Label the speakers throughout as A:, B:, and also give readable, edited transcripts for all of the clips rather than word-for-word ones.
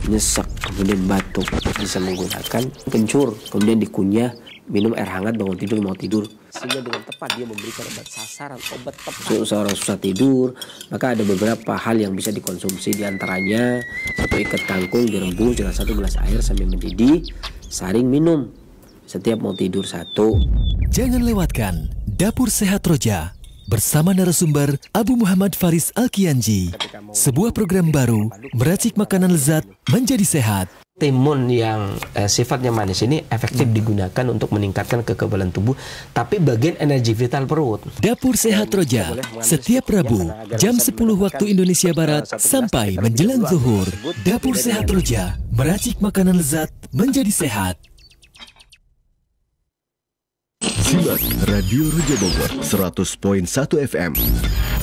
A: nyesek, kemudian batuk, bisa menggunakan kencur, kemudian dikunyah, minum air hangat, bangun tidur, mau tidur. Sehingga dengan tepat dia memberikan obat sasaran, obat tepat seorang susah tidur. Maka ada beberapa hal yang bisa dikonsumsi, diantaranya satu ikat kangkung direbus dengan 1 gelas air sambil mendidih, saring minum setiap mau tidur 1.
B: Jangan lewatkan Dapur Sehat Roja bersama narasumber Abu Muhammad Faris Al-Kianji. Sebuah program baru meracik makanan lezat menjadi sehat.
A: Timun yang sifatnya manis ini efektif digunakan untuk meningkatkan kekebalan tubuh, tapi bagian energi vital perut.
B: Dapur Sehat Roja setiap Rabu jam 10 waktu Indonesia Barat sampai menjelang zuhur. Dapur Sehat Roja meracik makanan lezat menjadi sehat.
C: Simak Radio Roja Bogor 100.1 FM,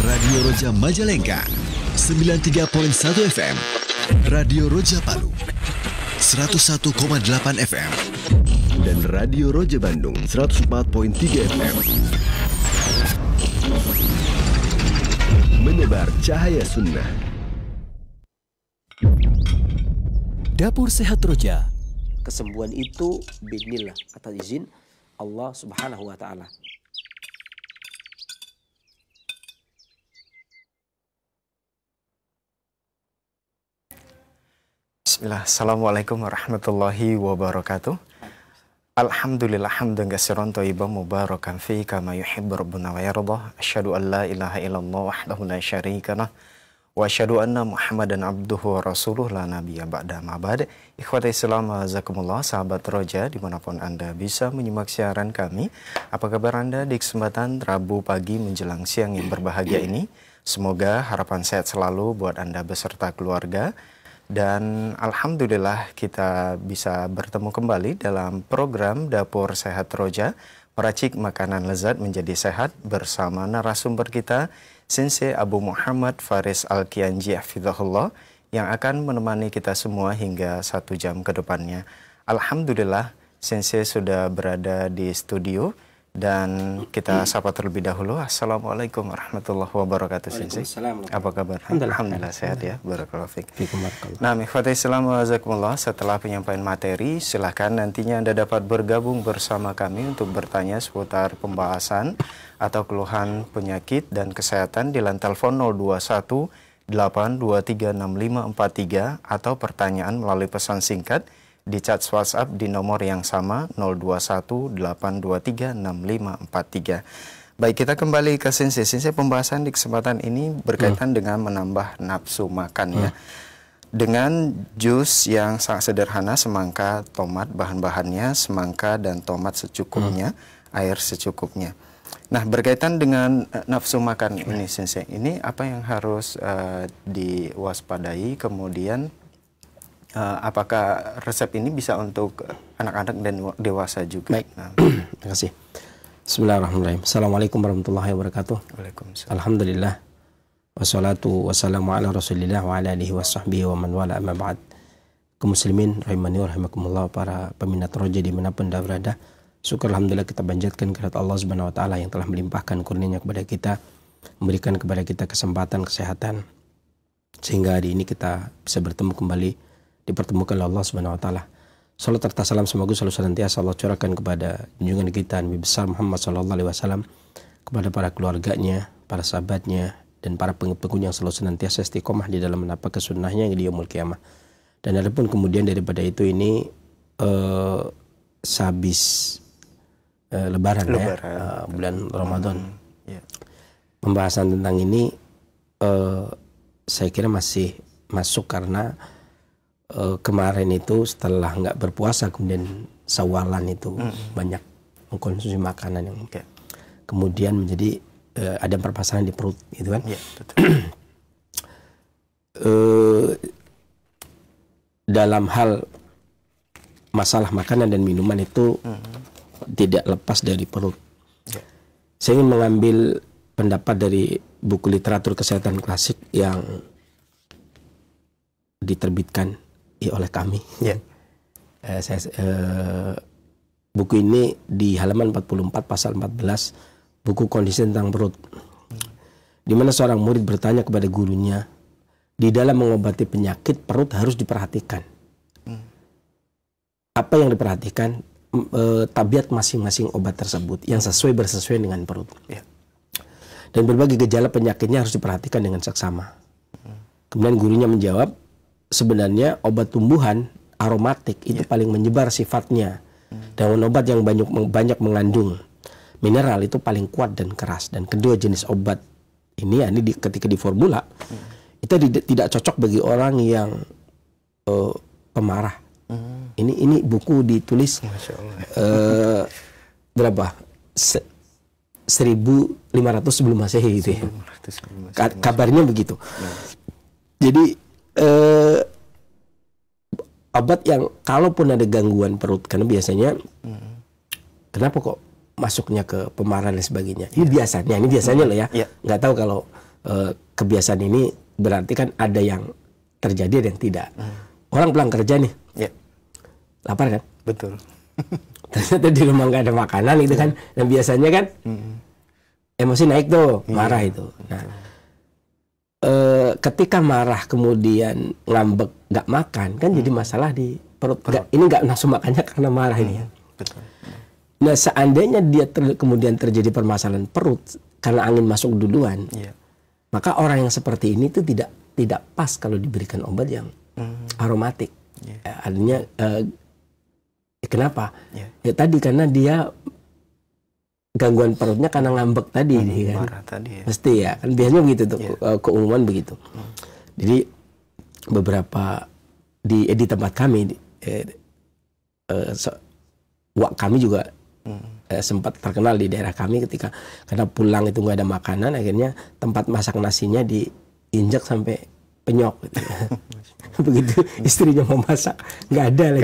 C: Radio Roja Majalengka 93.1 FM, Radio Roja Palu 101,8 FM, dan Radio Roja Bandung 104.3 FM. Menebar cahaya sunnah.
B: Dapur Sehat Roja.
A: Kesembuhan itu bismillah, atas izin Allah Subhanahu wa Ta'ala.
D: Bismillah. Assalamualaikum warahmatullahi wabarakatuh. Alhamdulillah hamdan katsiran thayyiban mubarakan fi kama yuhibbu rabbuna wa yardah. Asyhadu an la ilaha illallah wahdahu la syarika lah wa asyhadu anna Muhammadan abduhu wa rasuluh la nabiyya ba'da ma ba'd. Ikhwati Islam azakumullah, sahabat Roja dimanapun Anda bisa menyimak siaran kami. Apa kabar Anda di kesempatan Rabu pagi menjelang siang yang berbahagia ini? Semoga harapan sehat selalu buat Anda beserta keluarga. Dan alhamdulillah kita bisa bertemu kembali dalam program Dapur Sehat Roja, meracik makanan lezat menjadi sehat bersama narasumber kita Sensei Abu Muhammad Faris Al-Kianji hafizahullah, yang akan menemani kita semua hingga 1 jam ke depannya. Alhamdulillah Sensei sudah berada di studio. Dan kita sapa terlebih dahulu. Assalamualaikum warahmatullahi wabarakatuh, Sensei. Apa kabar? Alhamdulillah sehat ya. Barakallahu fiik. Nah, ikhwati Islam wajazakumullah, setelah penyampaian materi, silahkan nantinya Anda dapat bergabung bersama kami untuk bertanya seputar pembahasan atau keluhan penyakit dan kesehatan di line telepon 021 8236543 atau pertanyaan melalui pesan singkat di chat WhatsApp di nomor yang sama 0218236543. Baik, kita kembali ke Sensei. Sensei, pembahasan di kesempatan ini berkaitan dengan menambah nafsu makan ya. Dengan jus yang sangat sederhana, semangka, tomat, bahan-bahannya semangka dan tomat secukupnya, air secukupnya. Nah, berkaitan dengan nafsu makan ini Sensei, ini apa yang harus diwaspadai, kemudian apakah resep ini bisa untuk anak-anak dan dewasa juga?
A: Baik, terima kasih. Bismillahirrahmanirrahim. Assalamualaikum warahmatullahi wabarakatuh.
D: Waalaikumsalam.
A: Alhamdulillah. Wassalatu wassalamu ala rasulillah wa ala alihi wa sahbihi wa man wala amma ba'd. Kaum muslimin rahimani wa rahimakumullah, para peminat Roja dimanapun Anda berada, syukur alhamdulillah kita panjatkan kehadirat Allah Subhanahu wa Ta'ala yang telah melimpahkan kurnia-Nya kepada kita, memberikan kepada kita kesempatan, kesehatan, sehingga hari ini kita bisa bertemu kembali, dipertemukan oleh Allah Subhanahu wa Ta'ala. Salat serta salam semoga selalu senantiasa Allah curahkan kepada junjungan kita Nabi besar Muhammad sallallahu alaihi wasallam, kepada para keluarganya, para sahabatnya, dan para pengikut yang selalu senantiasa istiqomah di dalam menapak sunnahnya di yaumul qiyamah. Dan adapun kemudian daripada itu ini sehabis lebaran ya, bulan Ramadan. Pembahasan tentang ini saya kira masih masuk karena kemarin itu setelah nggak berpuasa, kemudian sawalan itu banyak mengkonsumsi makanan yang kemudian menjadi ada permasalahan di perut, gitu kan? Ya, dalam hal masalah makanan dan minuman itu tidak lepas dari perut. Saya ingin mengambil pendapat dari buku literatur kesehatan klasik yang diterbitkan oleh kami. Buku ini di halaman 44 pasal 14, buku kondisi tentang perut, di mana seorang murid bertanya kepada gurunya, di dalam mengobati penyakit perut harus diperhatikan. apa yang diperhatikan tabiat masing-masing obat tersebut yang bersesuaian dengan perut.
D: Ya.
A: Dan berbagai gejala penyakitnya harus diperhatikan dengan seksama. Kemudian gurunya menjawab, sebenarnya obat tumbuhan aromatik itu paling menyebar sifatnya. Dan obat yang banyak mengandung mineral itu paling kuat dan keras. Dan kedua jenis obat ini ketika diformula itu tidak cocok bagi orang yang pemarah. Ini buku ditulis berapa? 1500 sebelum Masehi gitu ya. Kabarnya begitu. Jadi obat yang kalaupun ada gangguan perut, karena biasanya kenapa kok masuknya ke pemarahan dan sebagainya. Ini biasanya loh ya. Nggak tahu kalau kebiasaan ini berarti kan ada yang terjadi, ada yang tidak. Orang pulang kerja nih, lapar kan?
D: Betul.
A: Ternyata di rumah nggak ada makanan gitu kan. Dan biasanya kan emosi naik tuh, marah itu. Nah, ketika marah kemudian ngambek nggak makan kan jadi masalah di perut. Ini nggak nafsu makannya karena marah ini ya.
D: Betul.
A: Nah, seandainya dia kemudian terjadi permasalahan perut karena angin masuk duluan, maka orang yang seperti ini tuh tidak pas kalau diberikan obat yang aromatik. Artinya kenapa? Ya tadi karena dia gangguan perutnya karena ngambek tadi, kan?
D: Marah tadi ya.
A: Mesti ya, kan biasanya begitu tuh, keumuman begitu. Jadi beberapa di tempat kami, kami juga sempat terkenal di daerah kami ketika karena pulang itu nggak ada makanan, akhirnya tempat masak nasinya diinjak sampai penyok. Gitu. Begitu istrinya mau masak nggak ada lah,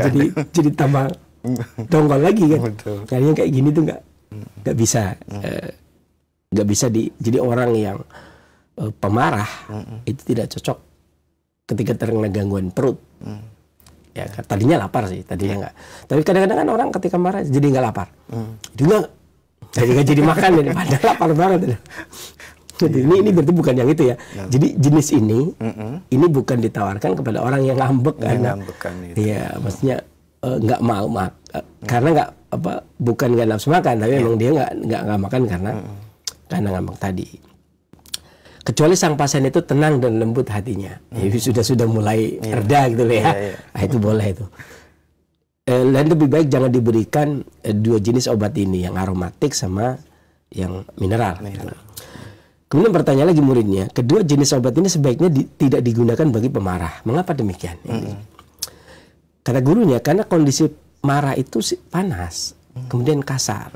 A: jadi tambah dongkol lagi kan. Kayaknya kayak gini tuh nggak bisa, jadi orang yang pemarah itu tidak cocok ketika terkena gangguan perut. Ya tadinya lapar sih, tadinya nggak. Tapi kadang-kadang kan orang ketika marah jadi nggak lapar, jadi nggak jadi makan, jadi padahal lapar banget. Jadi ini berarti bukan yang itu ya. Jadi jenis ini bukan ditawarkan kepada orang yang ngambek karena, iya maksudnya nggak mau karena bukan nggak nafsu makan, tapi memang dia nggak makan karena ngambek tadi. Kecuali sang pasien itu tenang dan lembut hatinya, sudah mulai reda gitu loh ya. Nah, itu boleh itu. Dan lebih baik jangan diberikan dua jenis obat ini, yang aromatik sama yang mineral. Kemudian bertanya lagi muridnya, kedua jenis obat ini sebaiknya tidak digunakan bagi pemarah. Mengapa demikian? Kata gurunya, karena kondisi marah itu panas, kemudian kasar,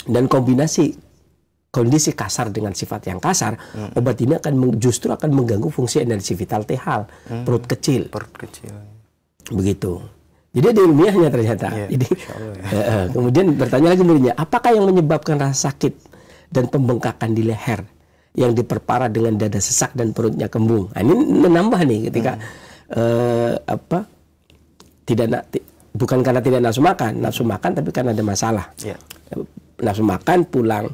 A: dan kondisi kasar dengan sifat yang kasar, obat ini justru akan mengganggu fungsi energi vital T-hal, perut kecil. Begitu. Jadi ada ilmiahnya ternyata. Jadi, kemudian bertanya lagi muridnya, apakah yang menyebabkan rasa sakit dan pembengkakan di leher yang diperparah dengan dada sesak dan perutnya kembung? Nah, ini menambah nih ketika bukan karena tidak nafsu makan tapi karena ada masalah. Nafsu makan pulang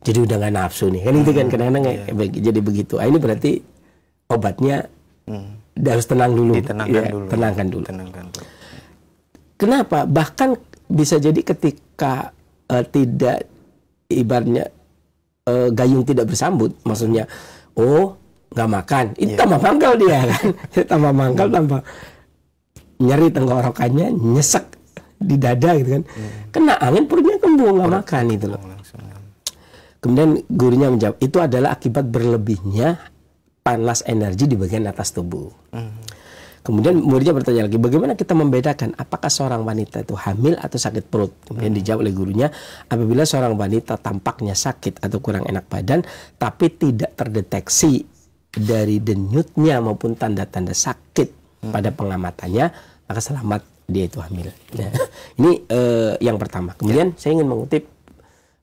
A: jadi udah nggak nafsu nih, kan itu kan kadang-kadang jadi begitu. Ini berarti obatnya harus tenang dulu, tenangkan dulu. Kenapa? Bahkan bisa jadi ketika tidak, ibaratnya gayung tidak bersambut, maksudnya nggak makan, itu tambah mangkal dia kan, tambah mangkal, tambah nyeri tenggorokannya, nyesek di dada gitu kan, kena angin perutnya kembung, nggak makan itu loh. Kemudian gurunya menjawab, itu adalah akibat berlebihnya panas energi di bagian atas tubuh. Kemudian muridnya bertanya lagi, bagaimana kita membedakan apakah seorang wanita itu hamil atau sakit perut? Kemudian dijawab oleh gurunya, apabila seorang wanita tampaknya sakit atau kurang enak badan, tapi tidak terdeteksi dari denyutnya maupun tanda-tanda sakit pada pengamatannya, maka selamat, dia itu hamil. Nah, ini yang pertama. Kemudian saya ingin mengutip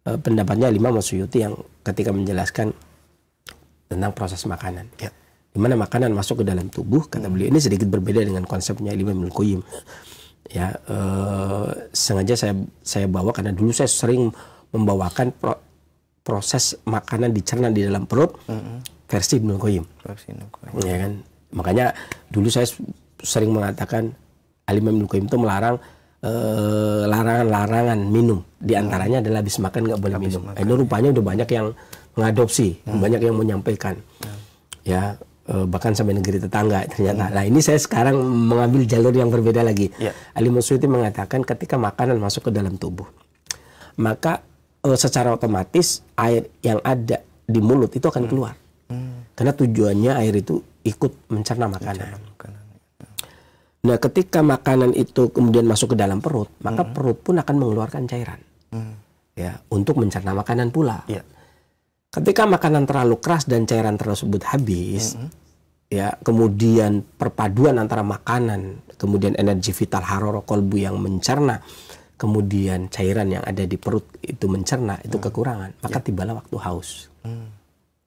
A: pendapatnya Imam Suyuti yang ketika menjelaskan tentang proses makanan. Di mana makanan masuk ke dalam tubuh, kata beliau, ini sedikit berbeda dengan konsepnya Imam Ibnul Qayyim. Ya, sengaja saya bawa karena dulu saya sering membawakan proses makanan dicerna di dalam perut versi Ibnul Qayyim. Ya kan? Makanya dulu saya sering mengatakan Imam Ibnul Qayyim itu melarang larangan-larangan minum. Di antaranya adalah habis makan nggak boleh minum. Ini rupanya udah banyak yang mengadopsi, banyak yang menyampaikan. Ya, bahkan sampai negeri tetangga ternyata. Nah, ini saya sekarang mengambil jalur yang berbeda lagi. Al-Imam Suyuti mengatakan ketika makanan masuk ke dalam tubuh, maka secara otomatis air yang ada di mulut itu akan keluar. Karena tujuannya air itu ikut mencerna makanan. Nah, ketika makanan itu kemudian masuk ke dalam perut, maka perut pun akan mengeluarkan cairan, ya, untuk mencerna makanan pula. Ketika makanan terlalu keras dan cairan tersebut habis, ya, kemudian perpaduan antara makanan, kemudian energi vital haroro kolbu yang mencerna, kemudian cairan yang ada di perut itu mencerna, itu kekurangan, maka tibalah waktu haus.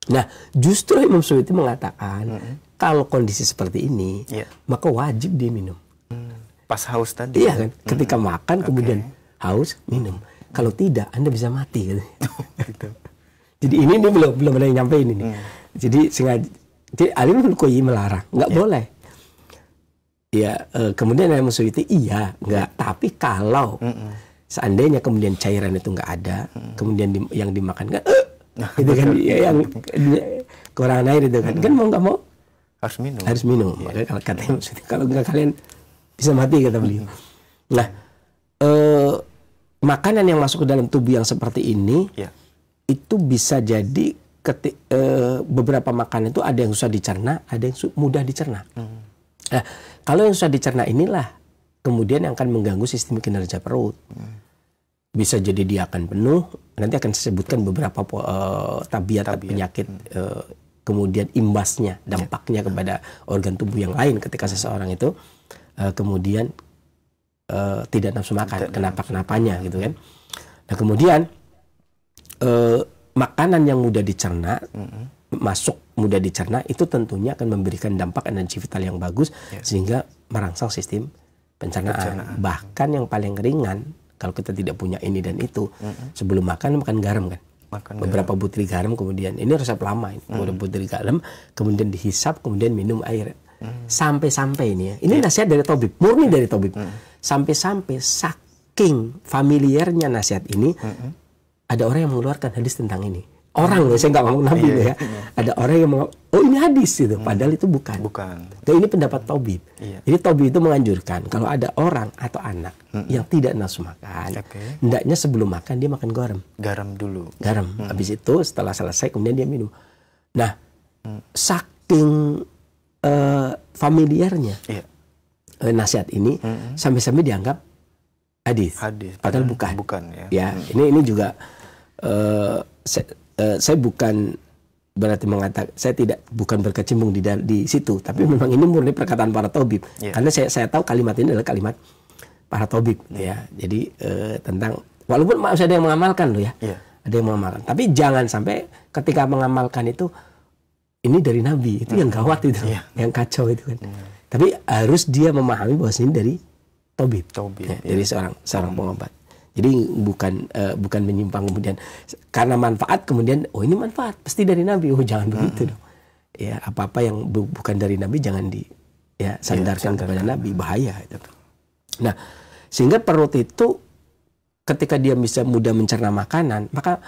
A: Nah, justru Imam Suyuti mengatakan kalau kondisi seperti ini, maka wajib dia minum.
D: Pas haus tadi.
A: Iya kan? Ketika makan kemudian haus, minum. Kalau tidak, Anda bisa mati. Gitu. Jadi ini belum ada yang nyampein ini. Jadi sengaja. Jadi Alim Al-Qoyi melarang, nggak boleh. Ya, kemudian Imam Suyuti nggak. Tapi kalau seandainya kemudian cairan itu nggak ada, kemudian yang dimakan nggak, itu kan yang kekurangan air itu kan mau nggak mau harus minum. Makanya kalau katanya kalau nggak kalian bisa mati, kata beliau. Nah, makanan yang masuk ke dalam tubuh yang seperti ini itu bisa jadi beberapa makanan itu ada yang susah dicerna, ada yang mudah dicerna. Nah, kalau yang susah dicerna inilah kemudian yang akan mengganggu sistem kinerja perut. Bisa jadi dia akan penuh, nanti akan disebutkan beberapa tabiat penyakit, kemudian imbasnya, dampaknya kepada organ tubuh yang lain ketika seseorang itu kemudian tidak nafsu makan, kenapa-kenapanya gitu kan. Nah, kemudian makanan yang mudah dicerna, masuk mudah dicerna, itu tentunya akan memberikan dampak energi vital yang bagus sehingga merangsang sistem pencernaan. Bahkan yang paling ringan, kalau kita tidak punya ini dan itu, sebelum makan garam kan. Beberapa butir garam, kemudian ini resep lama ini. Kemudian butir garam, kemudian dihisap, kemudian minum air. Sampai-sampai ini ya. Ini nasihat dari Tobib, murni dari Tobib. Sampai-sampai saking familiarnya nasihat ini, ada orang yang mengeluarkan hadis tentang ini. Orang, saya nggak ngomong Nabi ya. Ada orang yang ngomong, oh ini hadis gitu. Padahal itu bukan. Dan ini pendapat Tobib. Jadi Tobib itu menganjurkan kalau ada orang atau anak yang tidak nafsu makan, hendaknya sebelum makan dia makan garam. Garam. Habis itu setelah selesai kemudian dia minum. Nah, saking familiarnya nasihat ini, sampai-sampai dianggap hadis. Padahal bukan. Ya, ini juga saya bukan berarti mengatakan, saya bukan berkecimpung di situ, tapi memang ini murni perkataan para tabib. Karena saya tahu kalimat ini adalah kalimat para tabib, ya. Jadi tentang, walaupun ada yang mengamalkan loh ya, ada yang mengamalkan. Tapi jangan sampai ketika mengamalkan itu ini dari Nabi, itu yang gawat itu, yang kacau itu kan. Tapi harus dia memahami bahwa ini dari tabib, ya, dari seorang pengobat. Jadi bukan menyimpang kemudian karena manfaat kemudian ini manfaat pasti dari Nabi, jangan begitu dong. Ya, apa-apa yang bukan dari Nabi jangan sandarkan kepada Nabi, bahaya itu. Nah, sehingga perut itu ketika dia bisa mudah mencerna makanan, maka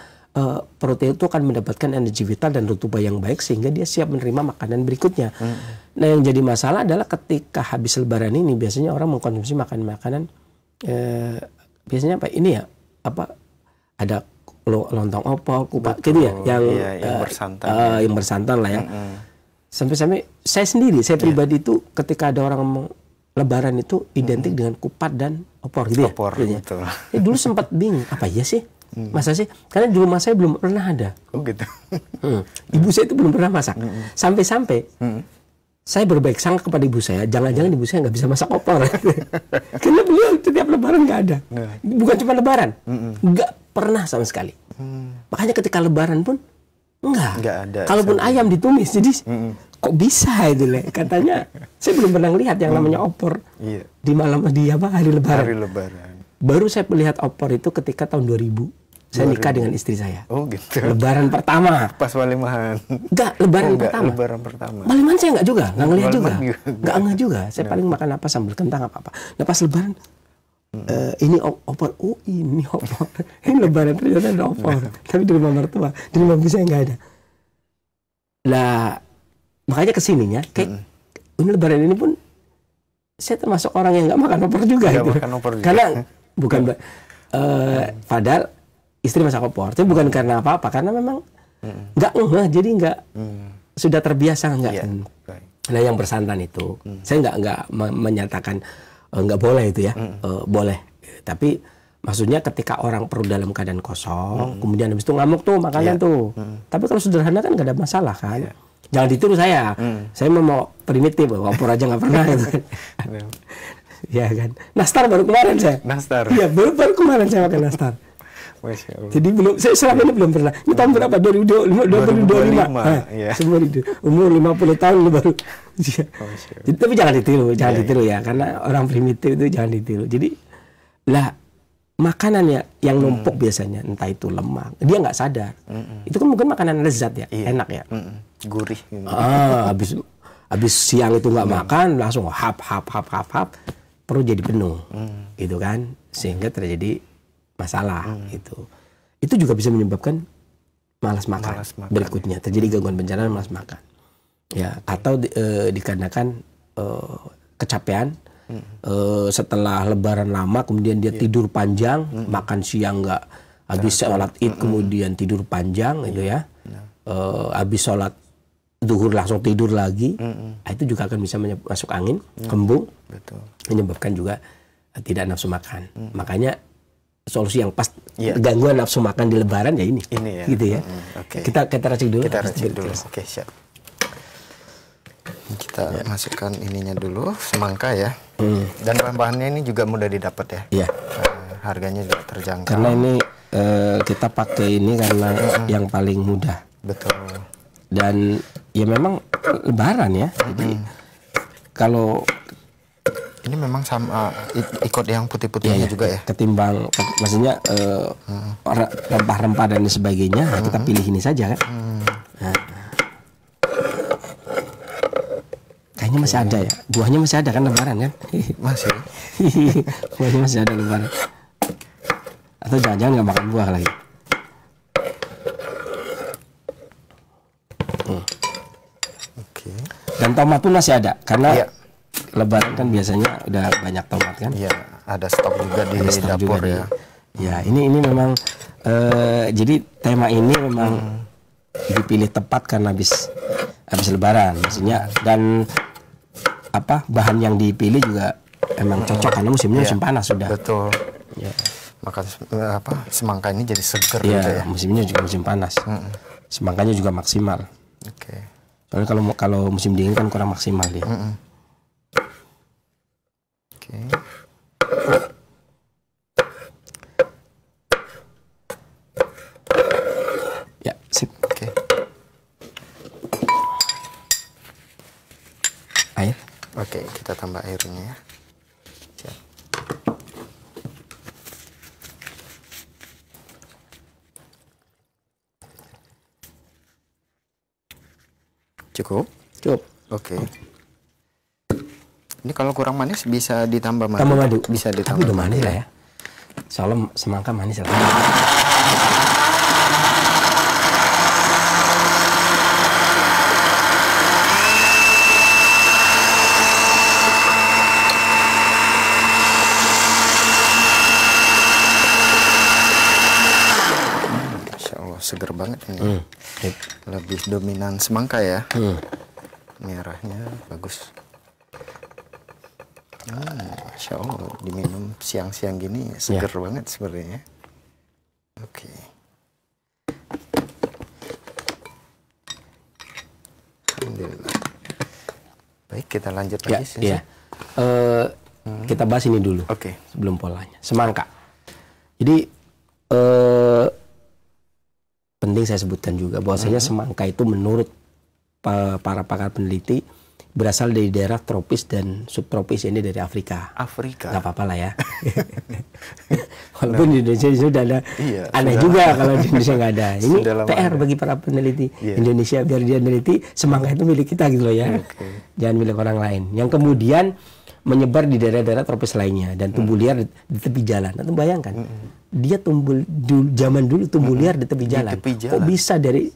A: perut itu akan mendapatkan energi vital dan rutubah yang baik sehingga dia siap menerima makanan berikutnya. Nah, yang jadi masalah adalah ketika habis lebaran ini biasanya orang mengkonsumsi makanan biasanya apa ini ya, ada lontong opor, kupat gitu ya, yang bersantan lah ya. Sampai-sampai saya pribadi itu ketika ada orang ngomong lebaran itu identik dengan kupat dan opor gitu ya.
D: Betul.
A: Dulu sempat bingung, apa iya sih? Masa sih? Karena di rumah saya belum pernah ada.
D: Oh gitu.
A: Ibu saya itu belum pernah masak. Sampai-sampai saya berbaik sangka kepada ibu saya, jangan-jangan ibu saya nggak bisa masak opor. Karena beliau setiap lebaran nggak ada. Bukan cuma lebaran, nggak pernah sama sekali. Makanya ketika lebaran pun nggak ada. Kalaupun ayam ditumis, jadi kok bisa itu le? Katanya saya belum pernah lihat yang namanya opor di malam hari lebaran. Baru saya melihat opor itu ketika tahun 2000. Saya nikah dengan istri saya.
D: Oh gitu.
A: Lebaran pertama.
D: Pas walimahan.
A: Enggak, lebaran pertama. Walimahan saya enggak ngelihat juga. Enggak juga. Saya paling makan apa sambal kentang apa-apa. Nah pas lebaran, ini opor. Oh ini opor. Ini lebaran ternyata ada opor. Tapi di rumah mertua, di rumah bisa nggak ada. Lah makanya kesininya kayak ini lebaran ini pun saya termasuk orang yang nggak makan opor juga gitu. Karena bukan padahal istri masak opor, tapi bukan karena apa-apa, karena memang nggak jadi nggak sudah terbiasa nggak. Nah yang bersantan itu, saya nggak menyatakan nggak boleh itu ya, boleh. Tapi maksudnya ketika orang perut dalam keadaan kosong, kemudian habis itu ngamuk tuh makanan tuh. Tapi kalau sederhana kan nggak ada masalah kan. Jangan ditiru saya mau primitif, opor aja nggak pernah. Ya kan. Nastar baru kemarin saya.
D: Nastar.
A: Iya baru kemarin saya makan nastar. Jadi saya selama ini belum pernah. Ini tahun berapa? 2025.
D: Ya.
A: Semua itu umur 50 tahun baru. Jadi, tapi jangan ditiru ya, karena orang primitif itu jangan ditiru. Jadi lah makanannya yang numpuk biasanya entah itu lemak, dia nggak sadar. Itu kan mungkin makanan lezat ya, enak ya,
D: gurih. Gitu.
A: Habis siang itu nggak makan, langsung hap, perut jadi penuh, gitu kan, sehingga terjadi masalah gitu. Itu juga bisa menyebabkan malas makan. Berikutnya terjadi gangguan pencernaan, malas makan. Ya, atau dikarenakan kecapean setelah lebaran lama, kemudian dia tidur panjang, makan siang nggak, habis sholat Id kemudian tidur panjang gitu ya. Habis sholat zuhur langsung tidur lagi. Itu juga akan bisa masuk angin, kembung, menyebabkan juga tidak nafsu makan. Makanya solusi yang pas gangguan nafsu makan di lebaran ya ini ya. Gitu ya. Kita racik dulu.
D: Oke, siap. Kita masukkan ininya dulu, semangka ya. Dan bahan-bahannya ini juga mudah didapat ya.
A: Iya.
D: Harganya juga terjangkau.
A: Karena ini kita pakai ini karena yang paling mudah.
D: Betul.
A: Dan ya memang lebaran ya. Jadi kalau
D: ini memang sama ikut yang putih-putihnya juga ya.
A: Ketimbang maksudnya rempah-rempah dan sebagainya, kita pilih ini saja kan. Nah. Kayaknya masih ada ya. Buahnya masih ada kan lebaran kan?
D: Masih.
A: Buahnya masih ada lebaran. Atau jangan-jangan nggak makan buah lagi.
D: Oke.
A: Dan tomat pun masih ada karena lebaran kan biasanya udah banyak tomat kan?
D: Iya, ada stok juga di dapur ya.
A: Ya, ini memang jadi tema ini memang dipilih tepat karena habis lebaran maksudnya, dan bahan yang dipilih juga emang cocok karena musimnya musim panas sudah.
D: Betul.
A: Ya.
D: Maka semangka ini jadi seger
A: gitu
D: ya.
A: Musimnya juga musim panas. Semangkanya juga maksimal.
D: Oke.
A: Soalnya kalau musim dingin kan kurang maksimal dia.
D: Oke.
A: Ya, sip.
D: Oke.
A: Air.
D: Oke, kita tambah airnya ya. Siap. Cukup?
A: Cukup.
D: Oke. Ini kalau kurang manis bisa ditambah madu.
A: Tambah madu.
D: Bisa ditambah.
A: Tapi udah manis lah ya. Soalnya semangka manis lah.
D: Seger banget ini. Lebih dominan semangka ya. Merahnya bagus. Masya Allah, diminum siang-siang gini seger banget sebenarnya. Oke. Alhamdulillah. Baik, kita lanjut lagi.
A: Kita bahas ini dulu. Sebelum polanya. Semangka. Jadi penting saya sebutkan juga bahwasanya semangka itu menurut para pakar peneliti berasal dari daerah tropis dan subtropis, ini dari Afrika. Nggak apa-apa lah ya. Walaupun di Indonesia sudah ada, aneh juga kalau di Indonesia nggak ada. Ini PR bagi para peneliti Indonesia, biar dia meneliti semangka itu milik kita gitu loh ya. Jangan milik orang lain. Yang kemudian menyebar di daerah-daerah tropis lainnya dan tumbuh liar di tepi jalan. Nanti bayangkan, dia tumbuh zaman dulu tumbuh liar di tepi jalan. Kok bisa dari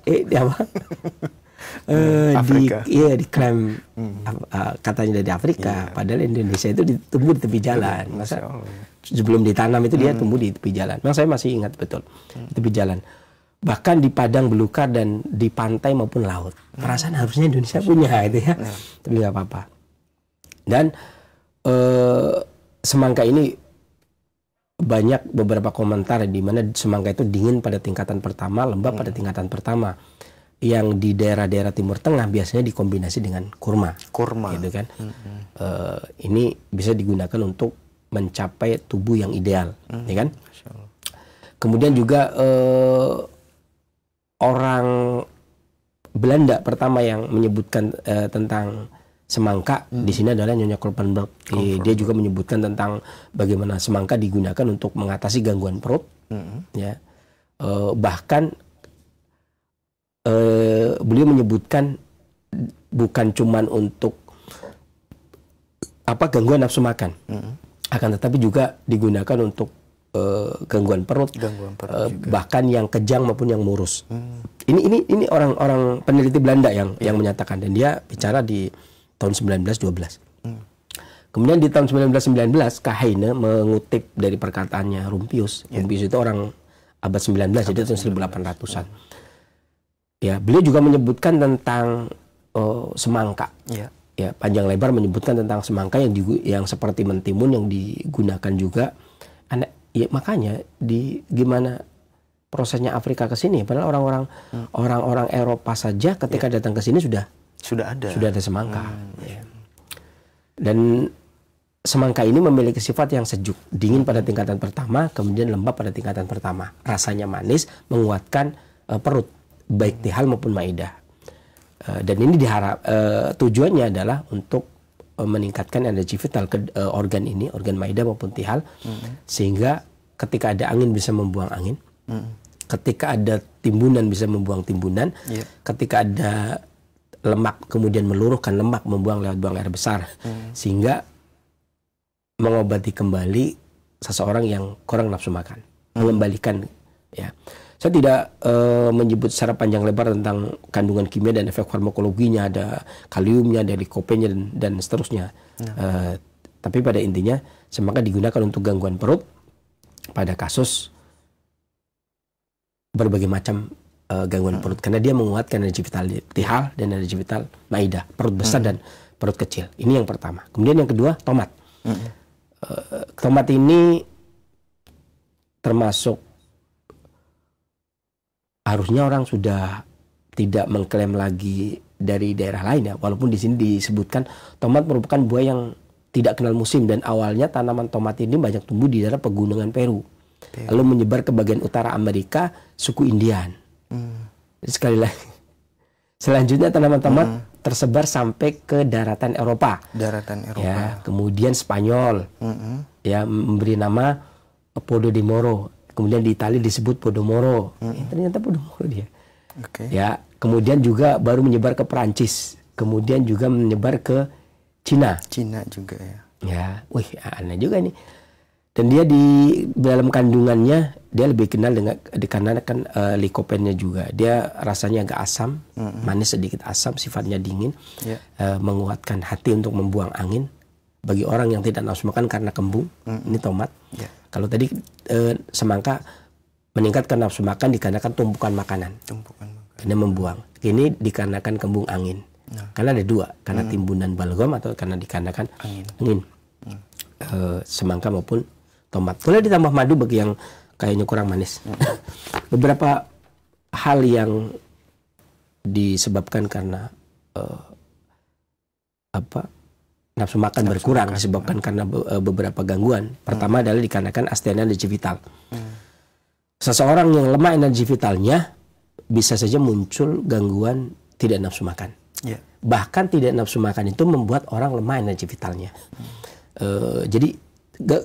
D: Afrika.
A: diklaim katanya dari Afrika, padahal Indonesia itu tumbuh di tepi jalan. Masa sebelum ditanam itu dia tumbuh di tepi jalan. Memang saya masih ingat betul di tepi jalan. Bahkan di padang belukar dan di pantai maupun laut. Perasaan harusnya Indonesia punya itu ya. Tapi nggak apa-apa. Dan semangka ini banyak beberapa komentar di mana semangka itu dingin pada tingkatan pertama, lembab pada tingkatan pertama. Yang di daerah-daerah Timur Tengah biasanya dikombinasi dengan kurma. Gitu kan. Ini bisa digunakan untuk mencapai tubuh yang ideal, ya kan? Kemudian juga orang Belanda pertama yang menyebutkan tentang semangka di sini adalah Nyonya Kloppenburg. Dia juga menyebutkan tentang bagaimana semangka digunakan untuk mengatasi gangguan perut. Ya, bahkan beliau menyebutkan bukan cuman untuk gangguan nafsu makan, akan tetapi juga digunakan untuk gangguan perut bahkan yang kejang maupun yang murus. Ini orang-orang peneliti Belanda yang menyatakan, dan dia bicara di tahun 1912. Kemudian di tahun 1919 Kahane mengutip dari perkataannya Rumpius. Rumpius itu orang abad 19, jadi tahun 1800-an. Ya, beliau juga menyebutkan tentang semangka. Ya, panjang lebar menyebutkan tentang semangka yang seperti mentimun yang digunakan juga. Ya, makanya gimana prosesnya Afrika ke sini, padahal orang-orang Eropa saja ketika datang ke sini sudah ada semangka. Ya. Dan semangka ini memiliki sifat yang sejuk, dingin pada tingkatan pertama, kemudian lembab pada tingkatan pertama. Rasanya manis, menguatkan perut, baik tihal maupun maidah. Dan ini tujuannya adalah untuk meningkatkan energi vital ke organ maidah maupun tihal, sehingga ketika ada angin bisa membuang angin, ketika ada timbunan bisa membuang timbunan, ketika ada lemak kemudian meluruhkan lemak, membuang lewat buang air besar, sehingga mengobati kembali seseorang yang kurang nafsu makan, mengembalikan. Ya, saya tidak menyebut secara panjang lebar tentang kandungan kimia dan efek farmakologinya, ada kaliumnya, ada likopenya dan seterusnya. Tapi pada intinya semangka digunakan untuk gangguan perut pada kasus berbagai macam gangguan perut, karena dia menguatkan energi vital tihal dan energi vital maidah, perut besar dan perut kecil. Ini yang pertama. Kemudian yang kedua, tomat. Tomat ini termasuk, harusnya orang sudah tidak mengklaim lagi dari daerah lain ya, walaupun di sini disebutkan tomat merupakan buah yang tidak kenal musim, dan awalnya tanaman tomat ini banyak tumbuh di daerah pegunungan Peru, lalu menyebar ke bagian utara Amerika, suku Indian. Jadi sekali lagi, selanjutnya tanaman tomat tersebar sampai ke daratan Eropa. Ya, kemudian Spanyol, ya, memberi nama Podo de Moro. Kemudian di Italia disebut Podomoro. Ternyata Podomoro dia. Ya, kemudian juga baru menyebar ke Perancis. Kemudian juga menyebar ke Cina.
D: Cina juga ya.
A: Ya, aneh juga nih. Dan dia di dalam kandungannya dia lebih kenal dikarenakan likopennya juga. Dia rasanya agak asam, manis sedikit asam, sifatnya dingin, menguatkan hati untuk membuang angin. Bagi orang yang tidak nafsu makan karena kembung, ini tomat. Kalau tadi semangka meningkatkan nafsu makan dikarenakan tumpukan makanan. Karena membuang. Ini dikarenakan kembung angin. Karena ada dua, karena timbunan balgam atau karena dikarenakan angin. Semangka maupun tomat. Boleh ditambah madu bagi yang kayaknya kurang manis. Beberapa hal yang disebabkan karena nafsu makan berkurang disebabkan karena beberapa gangguan. Pertama adalah dikarenakan astenia energi vital. Seseorang yang lemah energi vitalnya bisa saja muncul gangguan tidak nafsu makan. Bahkan tidak nafsu makan itu membuat orang lemah energi vitalnya. Jadi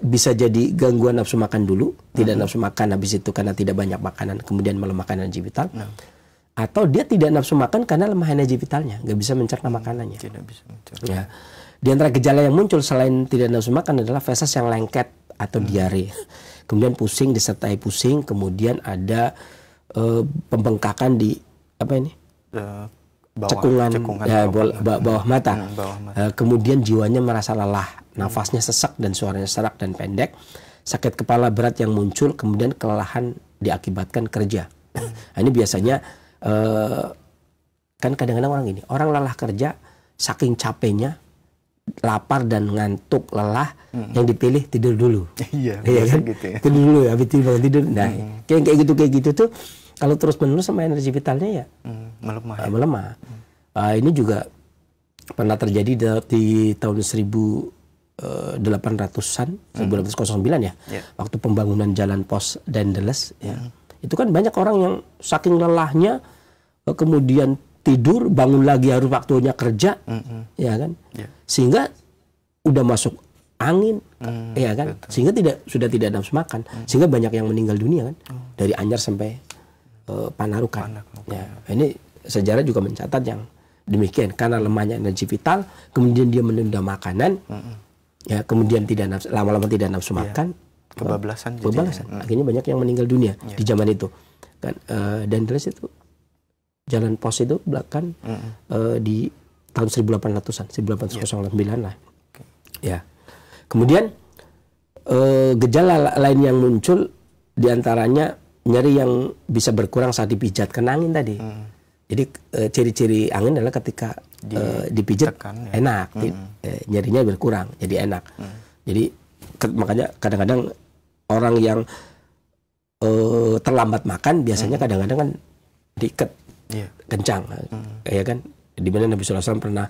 A: bisa jadi gangguan nafsu makan dulu, tidak nafsu makan, habis itu karena tidak banyak makanan kemudian melemahkan energi vital. atau dia tidak nafsu makan karena lemah energi vitalnya, nggak bisa mencerna makanannya.
D: Tidak bisa mencerna.
A: Ya. Di antara gejala yang muncul selain tidak nafsu makan adalah feses yang lengket atau diare. Kemudian pusing disertai pusing, kemudian ada pembengkakan di apa ini? Cekungan ya, bawah mata. Kemudian jiwanya merasa lelah, nafasnya sesak dan suaranya serak dan pendek, sakit kepala berat yang muncul, kemudian kelelahan diakibatkan kerja. Nah, ini biasanya kan kadang-kadang orang ini, orang lelah kerja, saking capeknya, lapar dan ngantuk, lelah, yang dipilih tidur dulu.
D: Iya
A: kan?
D: gitu ya.
A: Tidur dulu ya, habis tidur. Nah, kayak gitu tuh. Kalau terus-menerus sama energi vitalnya ya melemah. Ini juga pernah terjadi di tahun 1800-an, 1809 ya, waktu pembangunan jalan pos Daendels. Ya. Itu kan banyak orang yang saking lelahnya, kemudian tidur, bangun lagi harus waktunya kerja, ya kan, sehingga udah masuk angin, ya kan, sehingga sudah tidak nafsu makan, sehingga banyak yang meninggal dunia kan, dari Anyar sampai Panarukan. Ya, ini sejarah juga mencatat yang demikian karena lemahnya energi vital, kemudian dia menunda makanan, ya kemudian tidak nafsu, lama-lama tidak nafsu makan,
D: kebablasan.
A: Akhirnya banyak yang meninggal dunia di zaman itu. Kan Daendels itu jalan pos itu belakang di tahun 1800-an, 1809 lah. Ya. Kemudian gejala lain yang muncul diantaranya nyeri yang bisa berkurang saat dipijat, kena angin tadi. Jadi ciri-ciri angin adalah ketika dipijat enak, nyerinya berkurang, jadi enak. Jadi makanya kadang-kadang orang yang terlambat makan biasanya kadang-kadang kan diikat kencang, ya kan. Di mana Nabi SAW pernah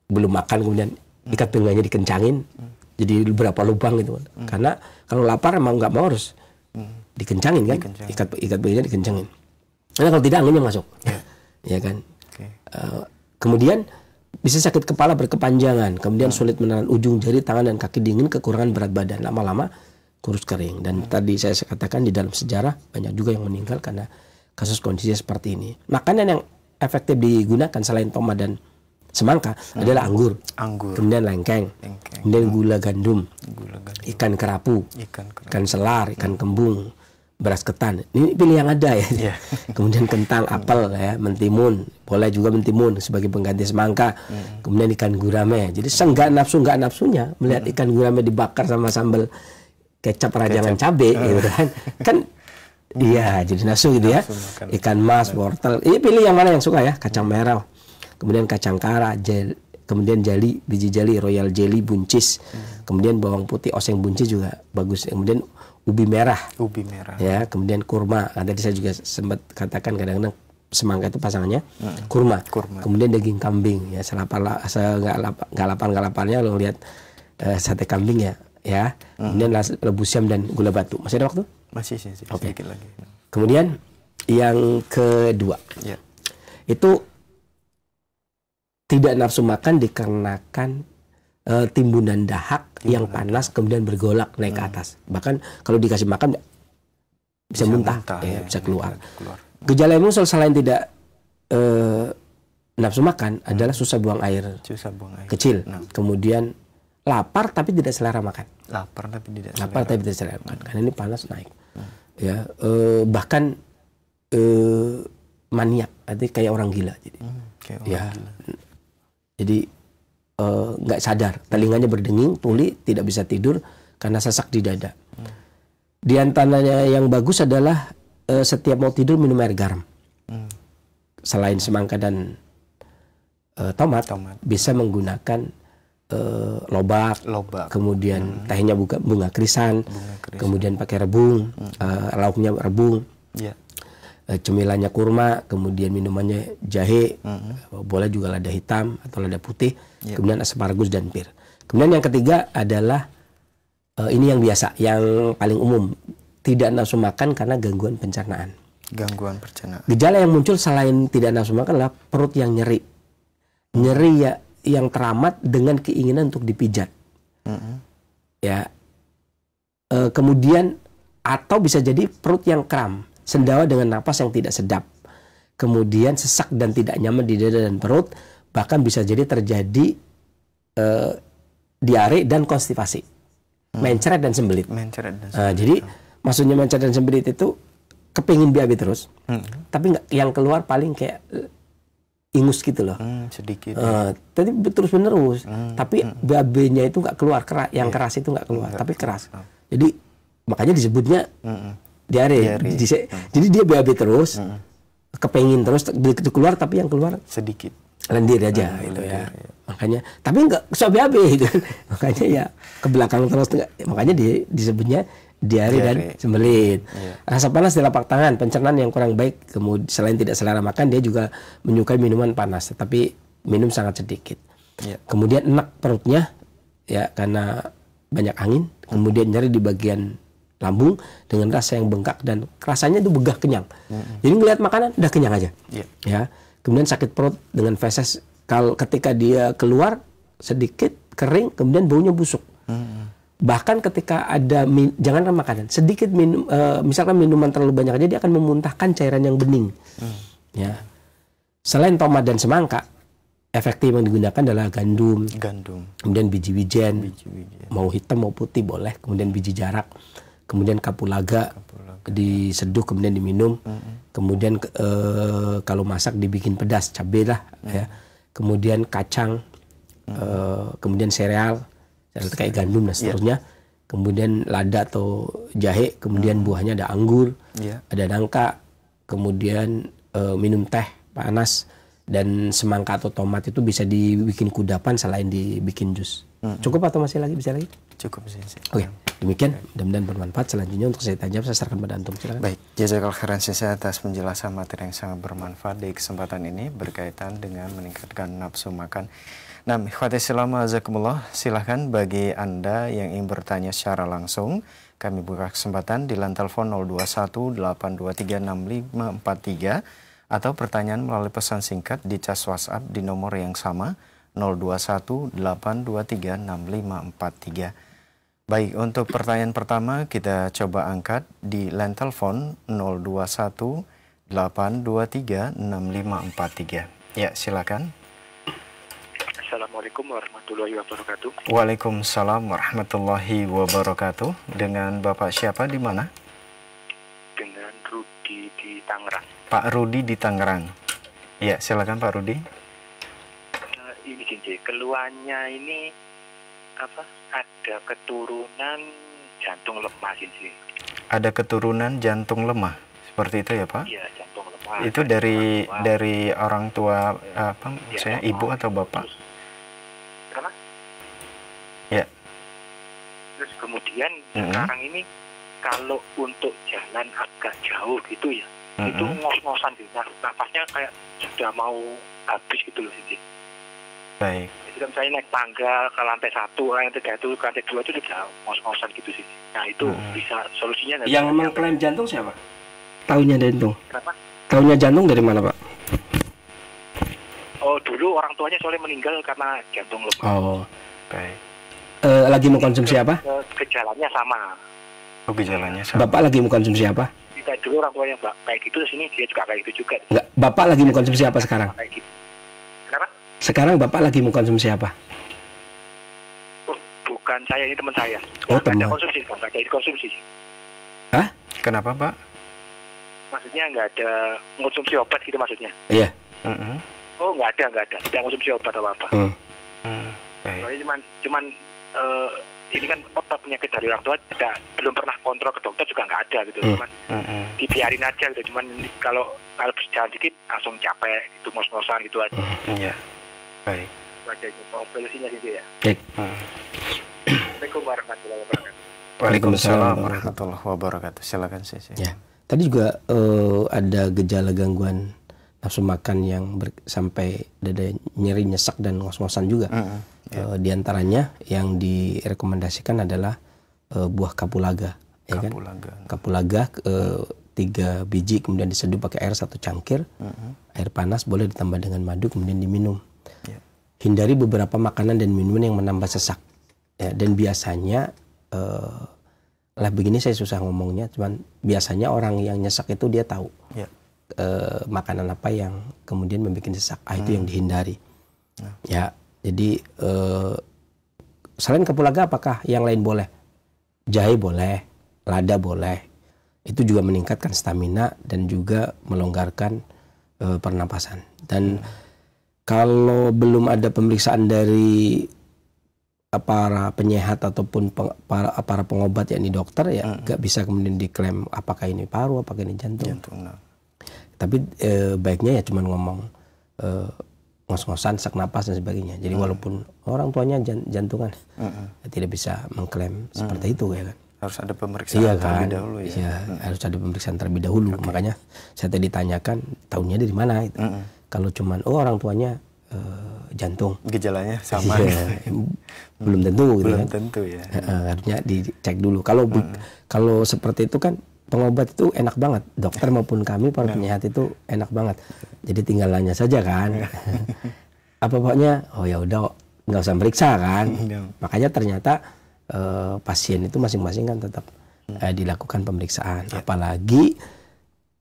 A: belum makan kemudian ikat pinggangnya dikencangin, jadi beberapa lubang gitu. Karena kalau lapar mau nggak mau harus dikencangin kan, ikat pinggangnya dikencangin. Karena kalau tidak anginnya masuk, ya kan. Kemudian bisa sakit kepala berkepanjangan, kemudian sulit menahan ujung jari tangan dan kaki dingin, kekurangan berat badan, lama-lama kurus kering. Dan tadi saya katakan di dalam sejarah banyak juga yang meninggal karena kasus kondisi seperti ini. Makanan yang efektif digunakan selain tomat dan semangka adalah anggur, kemudian lengkeng, kemudian gula gandum, ikan kerapu, ikan selar, ikan kembung, beras ketan. Ini pilih yang ada ya. Kemudian kentang, apel, ya, mentimun, boleh juga mentimun sebagai pengganti semangka. Kemudian ikan gurame. Jadi nggak nafsunya melihat ikan gurame dibakar sama sambal kecap rajangan cabai, gitu kan. Kan iya, jadi nafsu gitu ya. Ikan mas, wortel. Ini pilih yang mana yang suka ya. Kacang merah, kemudian kacang kara, kemudian jali, biji jali, royal jelly, buncis. Kemudian bawang putih, oseng buncis juga bagus. Kemudian ubi merah, ya, kemudian kurma. Nah, tadi saya juga sempat katakan kadang-kadang semangka itu pasangannya kurma. Kemudian daging kambing, ya, nggak lapar-laparnya lo lihat sate kambing ya. Kemudian rebus siam dan gula batu. Masih ada waktu?
D: Masih sedikit lagi.
A: Kemudian yang kedua, itu tidak nafsu makan dikarenakan timbunan dahak yang panas kemudian bergolak naik ke atas. Bahkan kalau dikasih makan bisa muntah, bisa keluar. Gejala yang muncul selain tidak nafsu makan adalah susah buang air kecil. Kemudian lapar tapi tidak selera makan. Lapar tapi tidak selera makan karena ini panas naik. Ya, bahkan maniak, artinya kayak orang gila. Jadi nggak sadar, telinganya berdenging, tuli, tidak bisa tidur karena sesak di dada. Di antaranya yang bagus adalah setiap mau tidur minum air garam. Selain semangka dan tomat, bisa menggunakan lobak, kemudian tehnya bunga krisan, kemudian pakai rebung, lauknya rebung. Cemilannya kurma, kemudian minumannya jahe, boleh juga lada hitam atau lada putih, kemudian asparagus dan pir. Kemudian yang ketiga adalah ini yang biasa, yang paling umum, tidak nafsu makan karena gangguan pencernaan. Gejala yang muncul selain tidak nafsu makan adalah perut yang nyeri, ya, yang teramat dengan keinginan untuk dipijat, ya. Kemudian atau bisa jadi perut yang kram, sendawa dengan napas yang tidak sedap, kemudian sesak dan tidak nyaman di dada dan perut, bahkan bisa jadi terjadi diare dan konstipasi, mencret dan sembelit. Jadi maksudnya mencret dan sembelit itu kepingin BAB terus, tapi nggak, yang keluar paling kayak ingus gitu loh,
D: sedikit.
A: Tapi terus menerus, tapi BAB-nya itu nggak keluar, yang keras itu nggak keluar, tapi keras. Jadi makanya disebutnya diare. Jadi dia BAB terus, kepengin terus keluar, tapi yang keluar
D: sedikit,
A: lendir aja gitu ya. Makanya, tapi nggak usah BAB gitu. Makanya ya ke belakang terus, makanya disebutnya diare dan sembelit. Rasa panas di telapak tangan, pencernaan yang kurang baik, kemudian selain tidak selera makan, dia juga menyukai minuman panas, tetapi minum sangat sedikit. Kemudian enak perutnya, ya karena banyak angin. Kemudian nyeri di bagian lambung dengan rasa yang bengkak dan rasanya itu begah kenyang. Jadi ngelihat makanan udah kenyang aja. Ya. Kemudian sakit perut dengan feses, kalau ketika dia keluar sedikit kering, kemudian baunya busuk. Bahkan ketika ada jangankan makanan, sedikit minum, misalkan minuman terlalu banyak aja, dia akan memuntahkan cairan yang bening. Ya. Selain tomat dan semangka, efektif yang digunakan adalah gandum, kemudian biji wijen, mau hitam mau putih boleh, kemudian biji jarak, kemudian kapulaga diseduh kemudian diminum, kemudian kalau masak dibikin pedas, cabai lah, ya. Kemudian kacang, kemudian sereal kayak gandum dan seterusnya, kemudian lada atau jahe, kemudian buahnya ada anggur, ada nangka, kemudian minum teh panas, dan semangka atau tomat itu bisa dibikin kudapan selain dibikin jus. Cukup atau masih lagi, bisa lagi?
D: Cukup sih.
A: Oke, demikian, mudah-mudahan bermanfaat. Selanjutnya untuk saya tanya, saya serahkan pada antum. Silakan.
D: Baik, jazakallahu khairan saya atas penjelasan materi yang sangat bermanfaat di kesempatan ini berkaitan dengan meningkatkan nafsu makan. Nah, ikhwati Islam azakumullah, silahkan bagi Anda yang ingin bertanya secara langsung, kami buka kesempatan di line telepon 0218236543 atau pertanyaan melalui pesan singkat di cas WhatsApp di nomor yang sama 0218236543. Baik, untuk pertanyaan pertama kita coba angkat di line telepon 0218236543. Ya, silakan.
E: Assalamualaikum warahmatullahi wabarakatuh.
D: Waalaikumsalam warahmatullahi wabarakatuh. Dengan Bapak siapa di mana?
E: Dengan Rudi di Tangerang.
D: Pak Rudi di Tangerang. Ya, silakan Pak Rudi.
E: Ini Cinci, keluhannya ini apa? Ada keturunan jantung lemah Cinci.
D: Ada keturunan jantung lemah. Seperti itu ya, Pak?
E: Iya, jantung lemah.
D: Itu dari orang tua apa? Maksudnya ya, ibu atau bapak?
E: Kenapa?
D: Ya.
E: Terus kemudian sekarang ini kalau untuk jalan agak jauh gitu ya, itu ngos-ngosan gitu. Napasnya kayak sudah mau habis gitu loh Cinci.
D: Baik.
E: Jadi kan saya naik tangga ke lantai 1, lantai 3 itu, lantai 2 itu udah ngos-ngosan gitu sih. Nah itu bisa solusinya.
A: Yang mengklaim jantung siapa? Taunya jantung.
E: Kenapa?
A: Taunya jantung dari mana, Pak?
E: Oh, dulu orang tuanya soalnya meninggal karena jantung lemah.
A: Oh,
D: baik.
A: Lagi mengkonsumsi apa?
E: Gejalanya sama.
D: Oh, gejalanya sama.
A: Bapak lagi mengkonsumsi apa?
E: Kita dulu orang tuanya kayak gitu, sini dia juga kayak gitu juga.
A: Enggak, Bapak lagi mengkonsumsi apa sekarang?
E: Kayak gitu. Kenapa?
A: Sekarang Bapak lagi mengkonsumsi apa?
E: Oh, bukan saya, ini teman saya.
A: Oh,
E: nggak
A: teman.
E: ada konsumsi, nggak ada konsumsi.
A: Hah?
D: Kenapa, Pak?
E: Maksudnya nggak ada konsumsi obat gitu maksudnya?
A: Iya.
E: Oh, nggak ada. Tidak konsumsi obat apa-apa.
D: Baik.
E: Soalnya cuman ini kan penyakit dari orang tua belum pernah kontrol ke dokter juga nggak ada gitu. Cuman dibiarin aja gitu. Cuman kalau berjalan dikit langsung capek, itu ngos-ngosan gitu aja.
D: Iya. Baik.
E: Mau solusinya gitu ya.
A: Baik.
E: Assalamualaikum warahmatullahi wabarakatuh.
D: Waalaikumsalam warahmatullahi wabarakatuh. Silakan sih.
A: Ya. Tadi juga ada gejala gangguan nafsu makan yang sampai dada nyeri, nyesek dan ngos-ngosan juga. Di antaranya yang direkomendasikan adalah buah kapulaga. Ya kan? Kapulaga 3 biji kemudian diseduh pakai air 1 cangkir, air panas boleh ditambah dengan madu kemudian diminum. Hindari beberapa makanan dan minuman yang menambah sesak. Ya, dan biasanya lah begini saya susah ngomongnya, cuman biasanya orang yang nyesek itu dia tahu. makanan apa yang kemudian membuat sesak. Itu yang dihindari. Ya, jadi selain kapulaga apakah yang lain boleh? Jahe boleh, lada boleh. Itu juga meningkatkan stamina dan juga melonggarkan pernapasan. Dan kalau belum ada pemeriksaan dari para penyehat ataupun para pengobat yakni dokter, ya nggak bisa kemudian diklaim apakah ini paru, apakah ini jantung. Tapi baiknya ya cuma ngomong ngos-ngosan, sesak napas dan sebagainya. Jadi walaupun orang tuanya jantungan, tidak bisa mengklaim seperti itu ya kan.
D: Harus ada pemeriksaan terlebih dahulu ya.
A: Iya, harus ada pemeriksaan terlebih dahulu. Makanya saya tadi tanyakan tahunnya dari mana. Kalau cuman orang tuanya jantung,
D: gejalanya sama,
A: belum tentu gitu
D: belum
A: kan.
D: tentu ya.
A: Harusnya dicek dulu. Kalau seperti itu kan pengobat itu enak banget, dokter maupun kami para penyehat itu enak banget. Jadi tinggal nanya saja kan. Apa pokoknya, oh ya udah nggak usah meriksa kan. Makanya ternyata pasien itu masing-masing kan tetap dilakukan pemeriksaan. Apalagi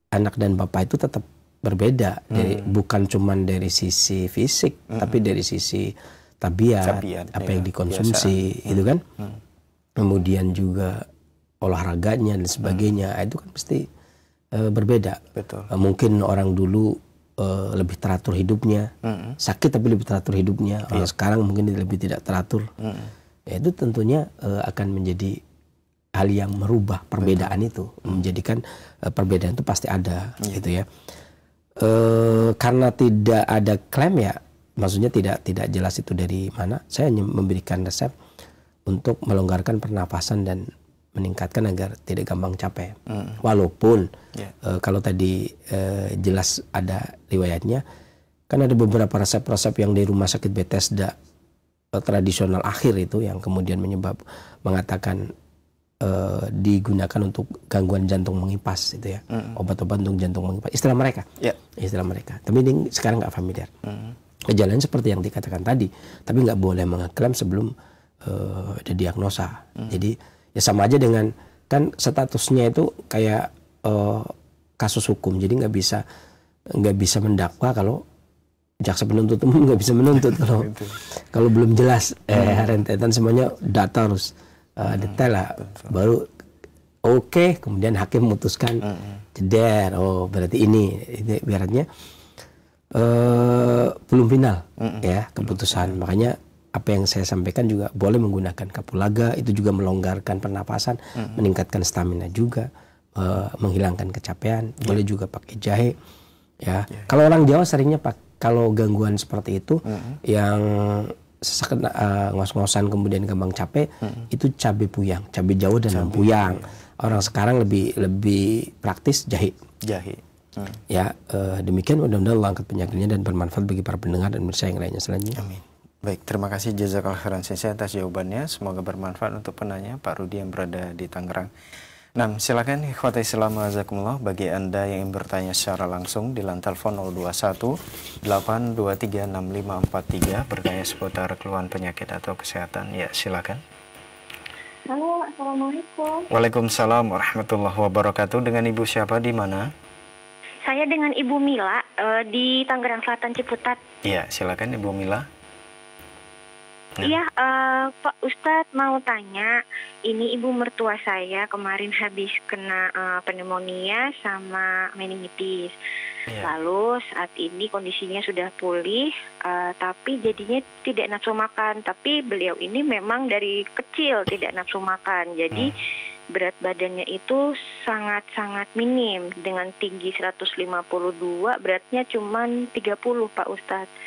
A: anak dan bapak itu tetap berbeda, bukan cuman dari sisi fisik, tapi dari sisi tabiat apa yang dikonsumsi, itu kan. Kemudian juga olahraganya dan sebagainya, itu kan pasti berbeda.
D: Betul.
A: Mungkin orang dulu lebih teratur hidupnya, sakit tapi lebih teratur hidupnya. Orang sekarang mungkin lebih tidak teratur. Ya, itu tentunya akan menjadi hal yang merubah perbedaan itu, menjadikan perbedaan itu pasti ada, gitu ya. Karena tidak ada klaim ya, maksudnya tidak jelas itu dari mana. Saya hanya memberikan resep untuk melonggarkan pernapasan dan meningkatkan agar tidak gampang capek. Walaupun kalau tadi jelas ada riwayatnya, kan ada beberapa resep-resep yang di rumah sakit Bethesda tradisional akhir itu yang kemudian mengatakan digunakan untuk gangguan jantung mengipas itu ya, obat-obat untuk jantung mengipas, istilah mereka. Istilah mereka. Tapi ini sekarang nggak familiar. Gejalanya seperti yang dikatakan tadi, tapi nggak boleh mengeklaim sebelum ada diagnosa. Jadi ya sama aja dengan kan statusnya itu kayak kasus hukum. Jadi nggak bisa mendakwa kalau jaksa penuntut umum nggak bisa menuntut kalau belum jelas rentetan semuanya, data harus detail lah, baru oke, kemudian hakim memutuskan jeder, oh berarti ini ibaratnya belum final ya keputusan. Makanya apa yang saya sampaikan juga boleh menggunakan kapulaga, itu juga melonggarkan pernapasan, meningkatkan stamina juga, menghilangkan kecapean. Boleh juga pakai jahe ya. Kalau orang Jawa seringnya kalau gangguan seperti itu yang sesak ngos-ngosan kemudian gampang capek, itu cabai puyang, cabai Jawa dan puyang. Orang sekarang lebih praktis jahe. Ya, demikian mudah-mudahan Allah angkat penyakitnya dan bermanfaat bagi para pendengar dan pemirsa yang lainnya selanjutnya.
D: Amin. Baik, terima kasih jazakallahu khairan Sensei atas jawabannya. Semoga bermanfaat untuk penanya Pak Rudi yang berada di Tangerang. Nah, silakan ikhwati Islam azakumullah, bagi Anda yang ingin bertanya secara langsung di line telepon 021 823 6543 bertanya seputar keluhan penyakit atau kesehatan. Ya, silakan.
F: Halo, assalamualaikum.
D: Waalaikumsalam warahmatullahi wabarakatuh. Dengan Ibu siapa, di mana?
F: Saya dengan Ibu Mila di Tangerang Selatan, Ciputat.
D: Iya, silakan Ibu Mila.
F: Iya, Pak Ustadz mau tanya, ini ibu mertua saya kemarin habis kena pneumonia sama meningitis. Lalu saat ini kondisinya sudah pulih, tapi jadinya tidak nafsu makan. Tapi beliau ini memang dari kecil tidak nafsu makan, jadi berat badannya itu sangat-sangat minim. Dengan tinggi 152, beratnya cuma 30 Pak Ustadz.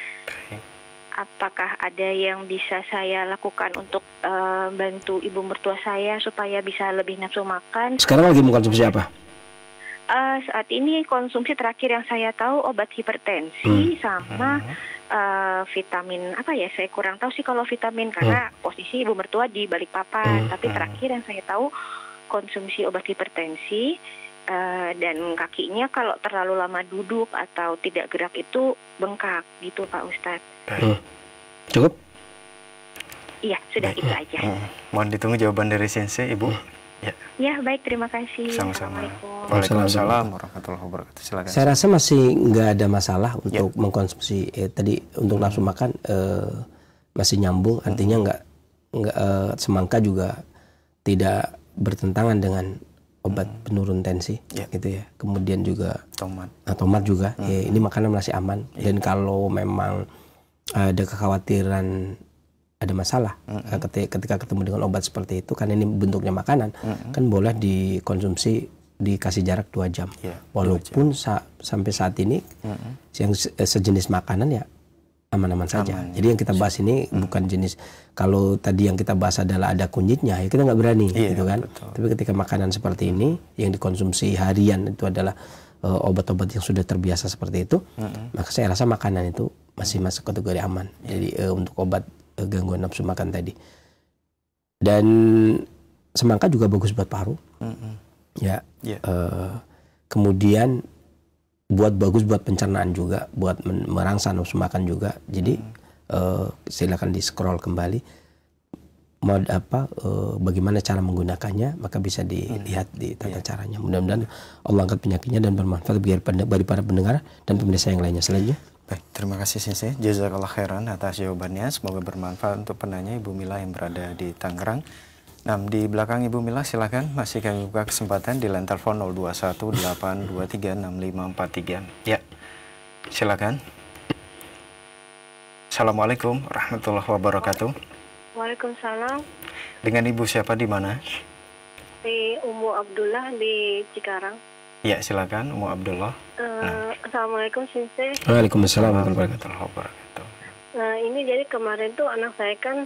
F: Apakah ada yang bisa saya lakukan untuk bantu ibu mertua saya supaya bisa lebih nafsu makan?
A: Sekarang lagi mengkonsumsi apa?
F: Saat ini konsumsi terakhir yang saya tahu obat hipertensi sama vitamin apa ya? Saya kurang tahu sih kalau vitamin karena posisi ibu mertua di Balikpapan. Tapi terakhir yang saya tahu konsumsi obat hipertensi. Dan kakinya kalau terlalu lama duduk atau tidak gerak itu bengkak gitu Pak Ustadz.
A: Cukup?
F: Iya, sudah itu aja.
D: Mohon ditunggu jawaban dari Sensei, Ibu.
F: Ya, baik, terima kasih.
D: Sama-sama.
F: Assalamualaikum.
D: Waalaikumsalam warahmatullahi wabarakatuh. Silakan.
A: Saya rasa masih nggak ada masalah untuk mengkonsumsi tadi untuk nafsu makan masih nyambung, artinya nggak semangka juga tidak bertentangan dengan obat penurun tensi, gitu ya. Kemudian juga tomat juga, ya, ini makanan masih aman. Dan kalau memang ada kekhawatiran ada masalah ketika ketemu dengan obat seperti itu, karena ini bentuknya makanan, kan boleh dikonsumsi, dikasih jarak 2 jam. Walaupun sampai saat ini yang sejenis makanan ya aman-aman saja. Jadi yang kita bahas ini bukan jenis, kalau tadi yang kita bahas adalah ada kunyitnya, ya kita nggak berani, gitu kan. Betul. Tapi ketika makanan seperti ini yang dikonsumsi harian itu adalah obat-obat yang sudah terbiasa seperti itu, maka saya rasa makanan itu masih masuk kategori aman. Jadi untuk obat gangguan nafsu makan tadi. Dan semangka juga bagus buat paru. Kemudian bagus buat pencernaan juga, buat merangsang nafsu makan juga. Jadi silakan di scroll kembali bagaimana cara menggunakannya, maka bisa dilihat di tata caranya. Mudah-mudahan Allah angkat penyakitnya dan bermanfaat bagi para pendengar dan pemirsa yang lainnya. Selanjutnya.
D: Baik, terima kasih Sensei. Jazakallah khairan atas jawabannya. Semoga bermanfaat untuk penanya Ibu Mila yang berada di Tangerang. Nah, di belakang Ibu Mila silakan, masih kami buka kesempatan di line telepon 0218236543. Ya, silakan. Assalamualaikum warahmatullahi wabarakatuh.
G: Waalaikumsalam.
D: Dengan Ibu siapa di mana?
G: Di Umu Abdullah di Cikarang.
D: Ya, silakan Umu Abdullah.
G: Assalamualaikum Sensei.
A: Waalaikumsalam warahmatullahi
D: wabarakatuh.
G: Nah, ini jadi kemarin tuh anak saya kan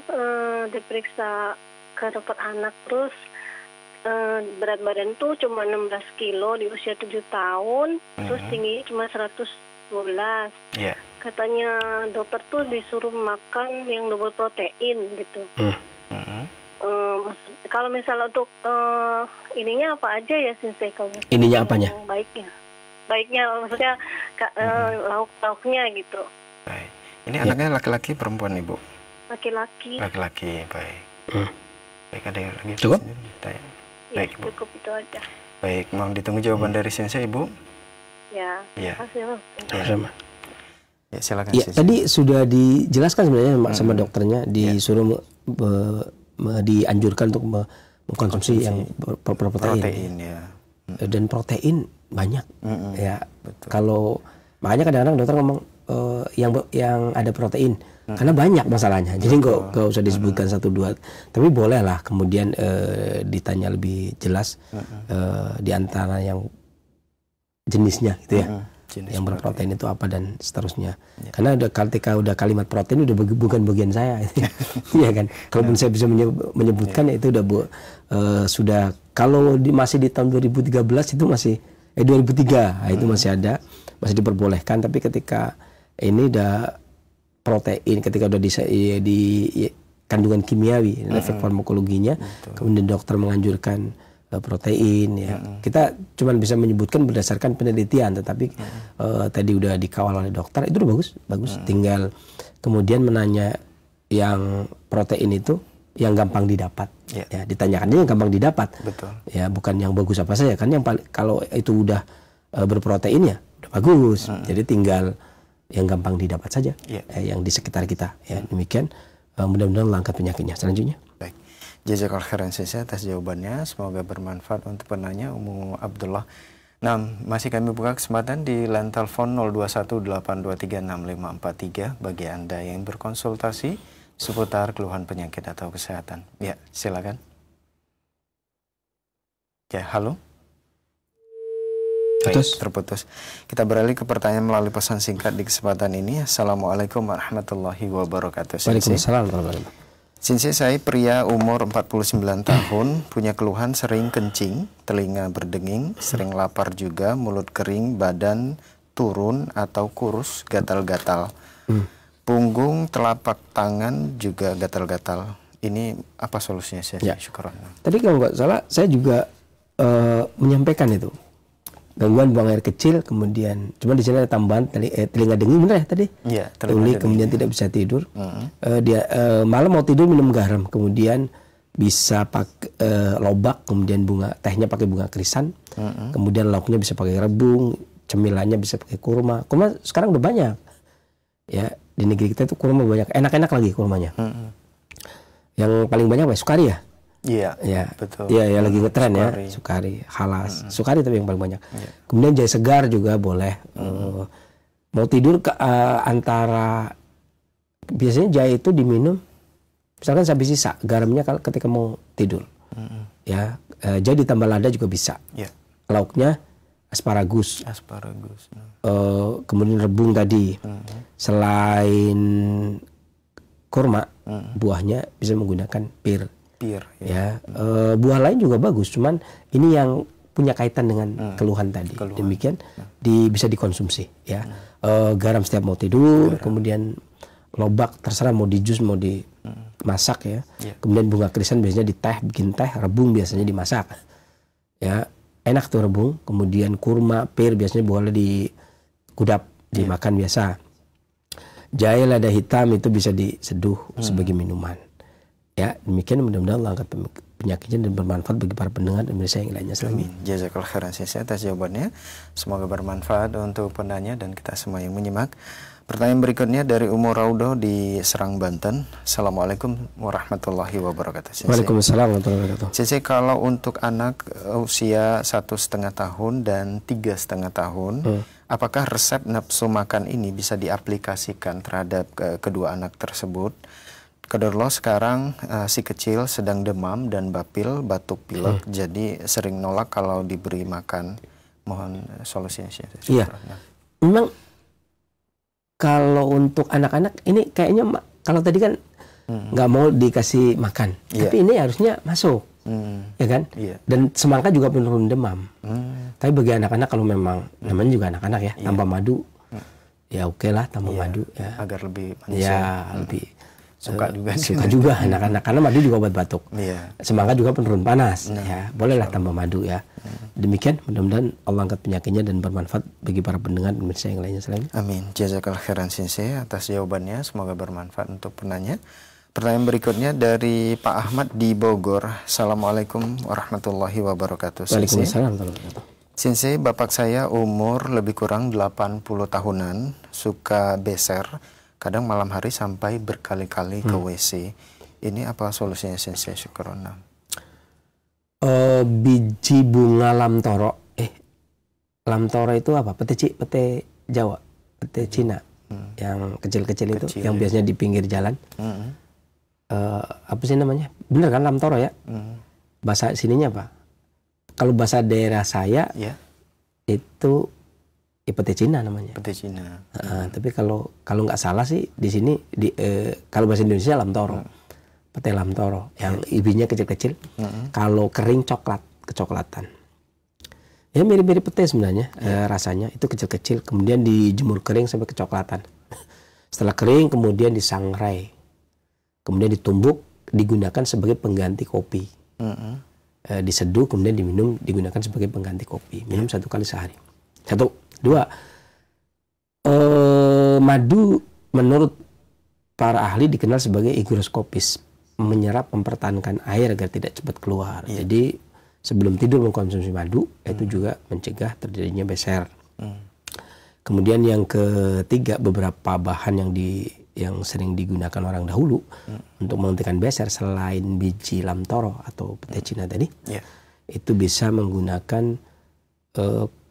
G: diperiksa ke dokter anak, terus berat badan tuh cuma 16 kilo di usia 7 tahun, terus tinggi cuma 112. Katanya dokter tuh disuruh makan yang double protein gitu. Kalau misalnya untuk ininya apa aja ya Sensei?
A: Ininya apanya?
G: Baiknya maksudnya lauk-lauknya gitu.
D: Baik. Ini anaknya laki-laki perempuan Ibu?
G: Laki-laki.
D: Laki-laki, baik. Baik, ada yang lagi?
A: Cukup?
D: Baik,
G: ya, cukup itu aja.
D: Baik, mau ditunggu jawaban dari Sensei Ibu?
G: Ya, terima kasih.
D: Ya, silakan.
A: Ya, tadi sudah dijelaskan sebenarnya sama dokternya, disuruh dianjurkan untuk mengkonsumsi yang berprotein. Dan protein banyak, ya. Betul. Kalau makanya kadang-kadang dokter ngomong yang ada protein, karena banyak masalahnya. Jadi nggak usah disebutkan 1-2, tapi bolehlah kemudian ditanya lebih jelas di antara yang jenisnya, gitu ya. Yang berprotein itu apa dan seterusnya. Karena ketika udah kalimat protein udah bukan bagian saya, ya kan. Kalaupun saya bisa menyebutkan itu udah sudah. Kalau masih di tahun 2013 itu masih 2003, itu masih ada, masih diperbolehkan. Tapi ketika ini udah protein, ketika udah di kandungan kimiawi, efek farmakologinya, kemudian dokter menganjurkan protein, ya. Kita cuma bisa menyebutkan berdasarkan penelitian, tetapi tadi udah dikawal oleh dokter, itu udah bagus. Tinggal kemudian menanya yang protein itu yang gampang didapat, ya, ditanyakannya yang gampang didapat. Betul. Ya, bukan yang bagus apa saja, kan yang kalau itu udah berprotein ya udah bagus. Jadi tinggal yang gampang didapat saja, yang di sekitar kita, ya. Demikian, mudah-mudahan langkah penyakitnya. Selanjutnya.
D: Baik. Jazakallahu khairan Sensei atas jawabannya. Semoga bermanfaat untuk penanya Umu Abdullah. Nah, masih kami buka kesempatan di line telepon 0218236543 bagi Anda yang berkonsultasi seputar keluhan penyakit atau kesehatan. Ya, silakan. Ya, halo. Terputus. Kita beralih ke pertanyaan melalui pesan singkat di kesempatan ini. Assalamualaikum warahmatullahi wabarakatuh.
A: Waalaikumsalam warahmatullahi wabarakatuh.
D: Sensei, saya pria umur 49 tahun, punya keluhan sering kencing, telinga berdenging, sering lapar juga, mulut kering, badan turun atau kurus, gatal-gatal. Punggung, telapak tangan juga gatal-gatal. Ini apa solusinya, Sensei? Ya. Syukuran.
A: Tadi kalau nggak salah, saya juga menyampaikan itu. Gangguan buang air kecil, kemudian cuma di sini ada tambahan telinga denging, benar ya tadi? Iya, telinga kemudian tidak bisa tidur. Dia malam mau tidur minum garam, kemudian bisa pakai lobak, kemudian tehnya pakai bunga krisan, kemudian lauknya bisa pakai rebung, cemilannya bisa pakai kurma. Kurma sekarang udah banyak, ya di negeri kita itu kurma banyak, enak-enak lagi kurmanya. Yang paling banyak apa? Sukari ya?
D: Iya,
A: ya,
D: betul.
A: Iya, ya lagi ngetren ya, sukari, halas, sukari tapi yang paling banyak. Kemudian jahe segar juga boleh. Mau tidur antara biasanya jahe itu diminum. Misalkan habis sisa garamnya ketika mau tidur, ya jadi ditambah lada juga bisa. Lauknya asparagus. Kemudian rebung tadi. Selain kurma, buahnya bisa menggunakan pir. Ya, buah lain juga bagus. Cuman ini yang punya kaitan dengan keluhan tadi. Demikian bisa dikonsumsi. Ya, garam setiap mau tidur. Kemudian lobak terserah mau di jus mau dimasak ya. Kemudian bunga krisan biasanya bikin teh, rebung biasanya dimasak. Ya, enak tuh rebung. Kemudian kurma, pir biasanya boleh dikudap, dimakan biasa. Jahe lada hitam itu bisa diseduh sebagai minuman. Ya, demikian mudah-mudahan Allah angkat penyakitnya dan bermanfaat bagi para pendengar dan Indonesia yang lainnya.
D: Amin. Jazakallahu khairan atas jawabannya. Semoga bermanfaat untuk penanya dan kita semua yang menyimak. Pertanyaan berikutnya dari Umur Raudo di Serang, Banten. Assalamualaikum warahmatullahi wabarakatuh.
A: Waalaikumsalam warahmatullahi wabarakatuh.
D: Sensei, kalau untuk anak usia 1,5 tahun dan 3,5 tahun, apakah resep nafsu makan ini bisa diaplikasikan terhadap kedua anak tersebut? Qadarullah sekarang si kecil sedang demam dan batuk pilek, jadi sering nolak kalau diberi makan. Mohon solusinya.
A: Iya, memang kalau untuk anak-anak ini kayaknya kalau tadi kan nggak mau dikasih makan, tapi ini harusnya masuk, ya kan? Dan semangka juga penurun demam. Tapi bagi anak-anak kalau memang namanya juga anak-anak ya, tambah madu, ya oke lah tambah madu ya.
D: Agar lebih manis.
A: Ya, lebih
D: suka
A: juga anak-anak karena madu juga obat batuk. Semangka juga penurun panas. Ya, bolehlah tambah madu ya. Demikian mudah-mudahan Allah angkat penyakitnya dan bermanfaat bagi para pendengar Indonesia yang lainnya selain.
D: Amin. Jazakallahu khairan Sensei atas jawabannya, semoga bermanfaat untuk penanya. Pertanyaan berikutnya dari Pak Ahmad di Bogor. Assalamualaikum warahmatullahi wabarakatuh.
A: Waalaikumsalam warahmatullahi wabarakatuh.
D: Sensei, bapak saya umur lebih kurang 80 tahunan, suka beser, kadang malam hari sampai berkali-kali ke WC. Ini apa solusinya Sensei? Syukurna.
A: Biji bunga lamtoro. Lamtoro itu apa? Pete Jawa, pete Cina. Yang kecil-kecil itu, yang biasanya di pinggir jalan. Apa sih namanya? Bener kan lamtoro ya? Bahasa sininya apa? Kalau bahasa daerah saya itu pete Cina namanya.
D: Pete Cina.
A: Tapi kalau nggak salah sih di sini kalau bahasa Indonesia lamtoro. Pete lamtoro yang ibinya kecil-kecil. Kalau kering kecoklatan. Ya mirip-mirip pete sebenarnya rasanya, itu kecil-kecil, kemudian dijemur kering sampai kecoklatan. Setelah kering kemudian disangrai. Kemudian ditumbuk, digunakan sebagai pengganti kopi. Diseduh kemudian diminum, digunakan sebagai pengganti kopi. Minum 1 kali sehari. 1, 2. Madu menurut para ahli dikenal sebagai hygroskopis, menyerap mempertahankan air agar tidak cepat keluar. Jadi sebelum tidur mengkonsumsi madu itu juga mencegah terjadinya beser. Kemudian yang ketiga, beberapa bahan yang sering digunakan orang dahulu untuk menghentikan beser selain biji lamtoro atau pete Cina tadi, itu bisa menggunakan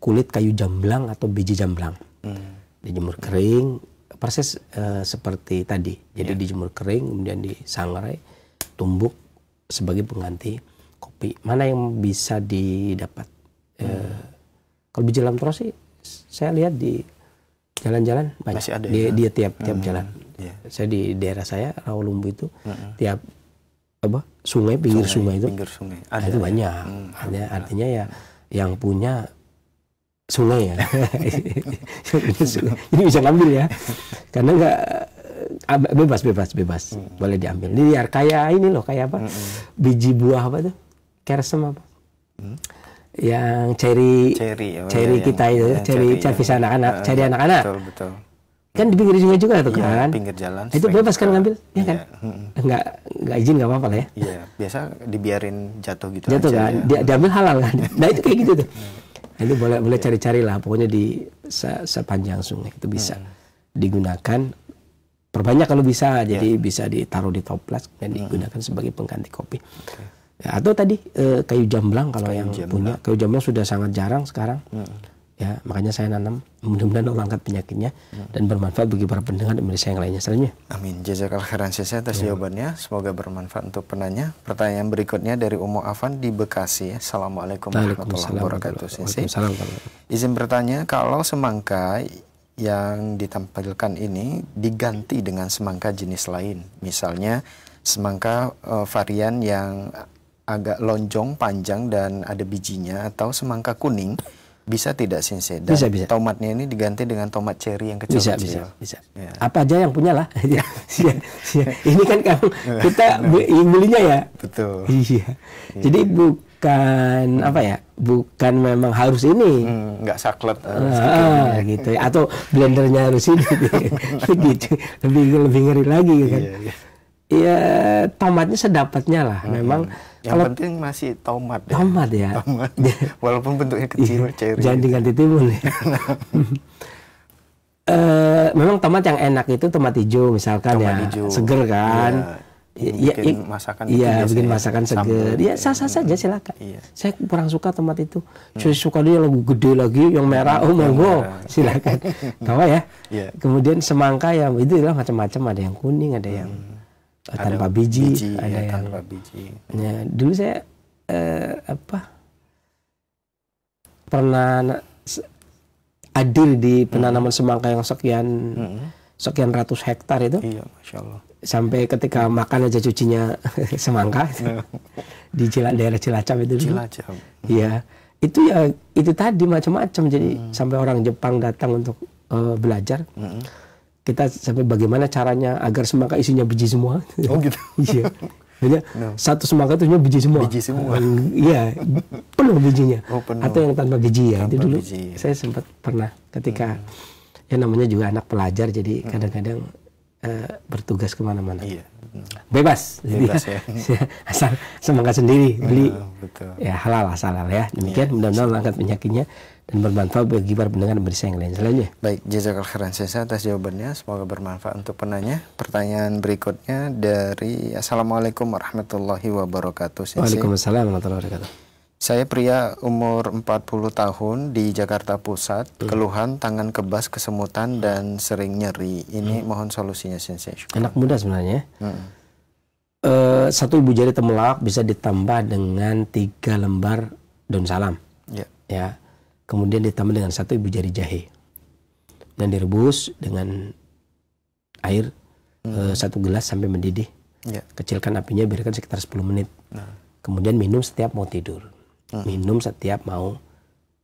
A: kulit kayu jamblang atau biji jamblang. Dijemur kering, proses seperti tadi. Jadi dijemur kering, kemudian disangrai, tumbuk sebagai pengganti kopi. Mana yang bisa didapat? Kalau biji lamtoro sih saya lihat di jalan-jalan banyak. Masih ada, dia tiap jalan. Saya di daerah saya Rawalumbu itu tiap sungai, pinggir sungai itu ada, itu banyak. Artinya ya yang punya sungai ya. Ini bisa ngambil ya. Karena enggak bebas boleh diambil. Ini liar kayak ini loh, kayak apa? Biji buah apa tuh? Kersem apa? Yang cherry kita itu, cherry anak-anak, cherry anak-anak.
D: Betul.
A: Kan di pinggir sungai juga tuh kan.
D: Pinggir jalan.
A: Itu bebas kan ngambil, ya kan? Nggak izin nggak apa-apa lah ya.
D: Iya, biasa dibiarin jatuh gitu.
A: Jatuh
D: aja,
A: kan,
D: ya.
A: diambil halal kan. Nah itu kayak gitu tuh. Itu boleh cari-cari lah, pokoknya di sepanjang sungai itu bisa digunakan. Perbanyak kalau bisa, jadi bisa ditaruh di toples dan digunakan sebagai pengganti kopi. Ya, atau tadi kayu jamblang kalau yang punya, kayu jamblang sudah sangat jarang sekarang. Ya, makanya saya nanam, mudah-mudahan Allah angkat penyakitnya dan bermanfaat bagi para pendengar dan Indonesia yang lainnya. Selanjutnya.
D: Amin. Jazakallahu khairan atas jawabannya. Semoga bermanfaat untuk penanya. Pertanyaan berikutnya dari Ummu Afan di Bekasi. Assalamualaikum warahmatullahi wabarakatuh. Izin bertanya, kalau semangka yang ditampilkan ini diganti dengan semangka jenis lain, misalnya semangka varian yang agak lonjong, panjang dan ada bijinya, atau semangka kuning, bisa tidak Sensei? Dan
A: bisa.
D: tomatnya ini diganti dengan tomat cherry yang kecil-kecil.
A: Bisa. Ya. Apa aja yang punya lah. Ini kan kita belinya ya.
D: Betul.
A: Iya. Jadi bukan apa ya? Bukan memang harus ini.
D: Nggak saklet.
A: Gitu. Atau blendernya harus ini. Gitu. Lebih ngeri lagi kan. Iya, tomatnya sedapatnya lah. Memang
D: yang penting masih tomat ya.
A: Tomat ya.
D: Tomat. Walaupun bentuknya kecil, cherry.
A: Jangan diganti timun ya. Memang tomat yang enak itu tomat hijau misalkan tomat hijau. Seger kan.
D: Bikin masakan.
A: Iya, bikin masakan seger. Ya sah-sah saja silakan. Saya kurang suka tomat itu. Saya suka dia yang gede lagi, yang merah. Oh monggo, silakan. Tahu ya. Kemudian semangka yang itu lah macam-macam, ada yang kuning, ada yang tanpa biji, ada yang
D: tanpa biji.
A: Ya, dulu saya pernah hadir di penanaman semangka yang sekian ratus hektar itu.
D: Iya, Masya Allah.
A: Sampai ketika makan aja cucinya semangka di daerah Cilacap itu.
D: Cilacap.
A: Iya, itu tadi macam-macam. Jadi sampai orang Jepang datang untuk belajar. Kita sampai bagaimana caranya agar semangka isinya biji semua.
D: Oh gitu.
A: Iya. Hanya satu semangka itu biji semua.
D: Biji semua.
A: Iya, penuh bijinya.
D: Penuh.
A: Atau yang tanpa biji ya.
D: Tanpa
A: itu dulu
D: biji.
A: saya sempat pernah ketika ya namanya juga anak pelajar, jadi kadang-kadang bertugas kemana-mana.
D: Iya.
A: Bebas ya. Asal semangka sendiri beli.
D: Betul.
A: Ya halal ya. Demikian mudah-mudahan angkat penyakitnya dan bermanfaat bagi para pendengar dan yang lain. Selanjutnya.
D: Baik, jazakallahu khairan atas jawabannya. Semoga bermanfaat untuk penanya. Pertanyaan berikutnya dari Assalamualaikum warahmatullahi wabarakatuh.
A: Waalaikumsalam warahmatullahi wabarakatuh.
D: Saya pria umur 40 tahun di Jakarta Pusat, keluhan tangan kebas, kesemutan dan sering nyeri. Ini mohon solusinya Sensei.
A: Anak muda sebenarnya. Satu ibu jari temulawak bisa ditambah dengan 3 lembar daun salam. Ya. Kemudian ditambah dengan 1 ibu jari jahe. Dan direbus dengan air 1 gelas sampai mendidih. Kecilkan apinya, biarkan sekitar 10 menit. Kemudian minum setiap mau tidur. Minum setiap mau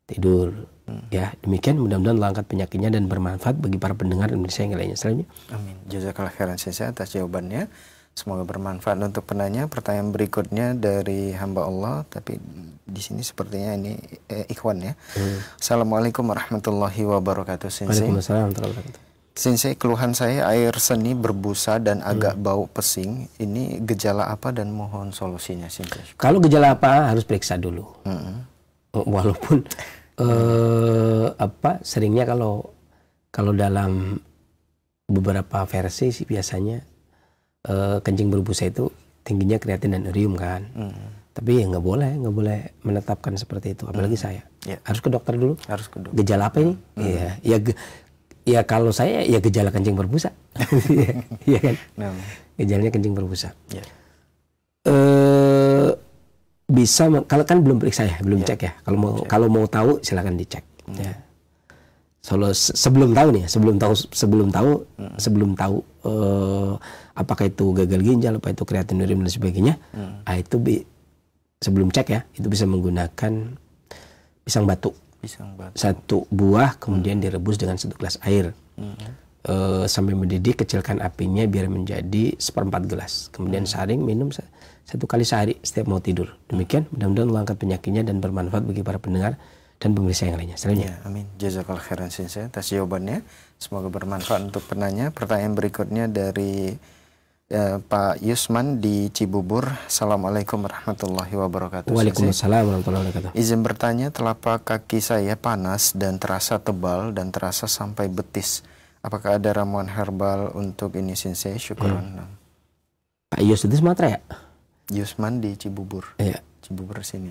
A: tidur. Ya, demikian mudah-mudahan Allah angkat penyakitnya dan bermanfaat bagi para pendengar Indonesia yang lainnya. Selanjutnya.
D: Amin. Jazakallahu khairan atas jawabannya. Semoga bermanfaat untuk penanya. Pertanyaan berikutnya dari hamba Allah, tapi di sini sepertinya ini ikhwan ya. Assalamualaikum warahmatullahi wabarakatuh. Sensei.
A: Waalaikumsalam warahmatullahi wabarakatuh.
D: Sensei, keluhan saya air seni berbusa dan agak bau pesing. Ini gejala apa dan mohon solusinya, Sensei?
A: Kalau gejala apa harus periksa dulu. Walaupun seringnya kalau dalam beberapa versi sih biasanya kencing berbusa itu tingginya kreatin dan urium kan. Tapi ya nggak boleh menetapkan seperti itu. Apalagi saya harus ke dokter dulu.
D: Harus ke dokter.
A: Gejala apa ini? Ya kalau saya ya gejala kencing berbusa. Iya kan? Gejalanya kencing berbusa. Bisa kalau kan belum periksa ya, belum cek ya. Kalau mau tahu silakan dicek. Ya. Sebelum tahu apakah itu gagal ginjal, apa itu kreatin urium dan sebagainya, itu sebelum cek ya, itu bisa menggunakan pisang batu. 1 buah, kemudian direbus dengan 1 gelas air sampai mendidih, kecilkan apinya biar menjadi 1/4 gelas, kemudian saring, minum 1 kali sehari setiap mau tidur. Demikian mudah-mudahan Allah angkat penyakitnya dan bermanfaat bagi para pendengar dan pemirsa yang lainnya. Selanjutnya.
D: Ya, amin. Jazakallahu khairan Sensei atas jawabannya. Semoga bermanfaat untuk penanya. Pertanyaan berikutnya dari Pak Yusman di Cibubur. Assalamualaikum warahmatullahi wabarakatuh.
A: Waalaikumsalam warahmatullahi wabarakatuh.
D: Izin bertanya, telapak kaki saya panas dan terasa tebal dan terasa sampai betis. Apakah ada ramuan herbal untuk ini Sensei? Syukron.
A: Pak Yus itu Sumatera ya?
D: Yusman di Cibubur.
A: Iya.
D: Cibubur sini.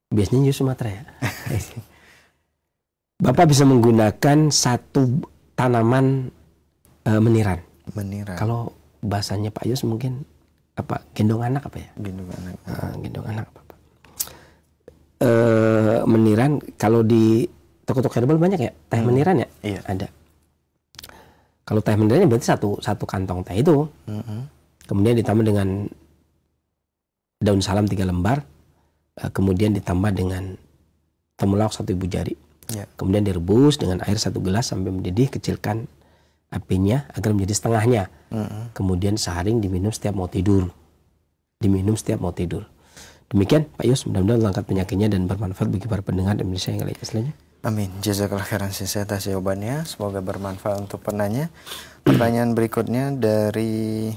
A: Biasanya Yus Sumatera ya. Bapak bisa menggunakan satu tanaman meniran.
D: Meniran.
A: Kalau bahasanya Pak Yus mungkin apa? Gendong anak apa ya?
D: Gendong anak.
A: Gendong anak apa? Meniran kalau di toko-toko herbal banyak ya, teh meniran ya?
D: Iya.
A: Ada. Kalau teh meniran berarti satu kantong teh itu. Kemudian ditambah dengan daun salam 3 lembar. Kemudian ditambah dengan temulawak 1 ibu jari.
D: Ya.
A: Kemudian direbus dengan air 1 gelas sampai mendidih, kecilkan apinya agar menjadi setengahnya. Kemudian seharing diminum setiap mau tidur. Demikian Pak Yus, mudah-mudahan Allah angkat penyakitnya dan bermanfaat bagi para pendengar dan pemirsa yang lainnya. Selanjutnya.
D: Amin. Jazakallahu khairan Sensei atas jawabannya. Semoga bermanfaat untuk penanya. Pertanyaan berikutnya dari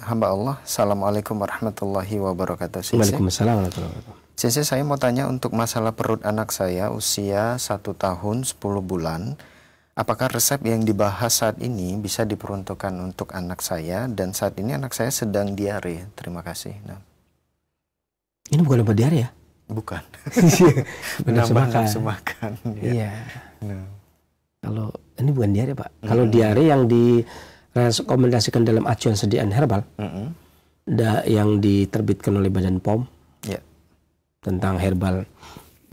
D: hamba Allah. Assalamualaikum warahmatullahi wabarakatuh.
A: Waalaikumsalam warahmatullahi wabarakatuh.
D: Sensei, saya mau tanya untuk masalah perut anak saya usia 1 tahun 10 bulan. Apakah resep yang dibahas saat ini bisa diperuntukkan untuk anak saya? Dan saat ini anak saya sedang diare. Terima kasih.
A: Ini bukan obat diare ya?
D: Bukan.
A: Nafsu makan. Iya. Kalau ini bukan diare Pak. Kalau diare yang direkomendasikan dalam acuan sediaan herbal, yang diterbitkan oleh Badan POM, tentang herbal,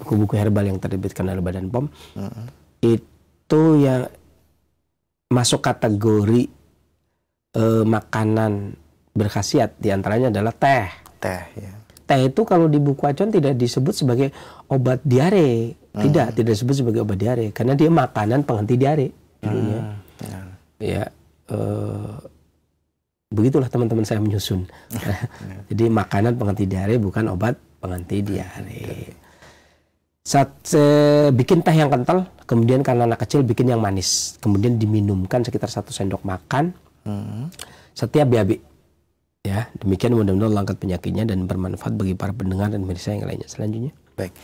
A: buku-buku herbal yang terbitkan oleh Badan POM, itu yang masuk kategori makanan berkhasiat, diantaranya adalah teh. Teh itu kalau di buku acuan tidak disebut sebagai obat diare, tidak disebut sebagai obat diare, karena dia makanan penghenti diare judulnya. Ya, begitulah teman-teman saya menyusun. Jadi makanan penghenti diare bukan obat penghenti diare. Saat bikin teh yang kental, kemudian karena anak kecil bikin yang manis, kemudian diminumkan sekitar 1 sendok makan setiap BAB. Ya, demikian mudah-mudahan Allah angkat penyakitnya dan bermanfaat bagi para pendengar dan pemirsa yang lainnya. Selanjutnya.
D: Baik,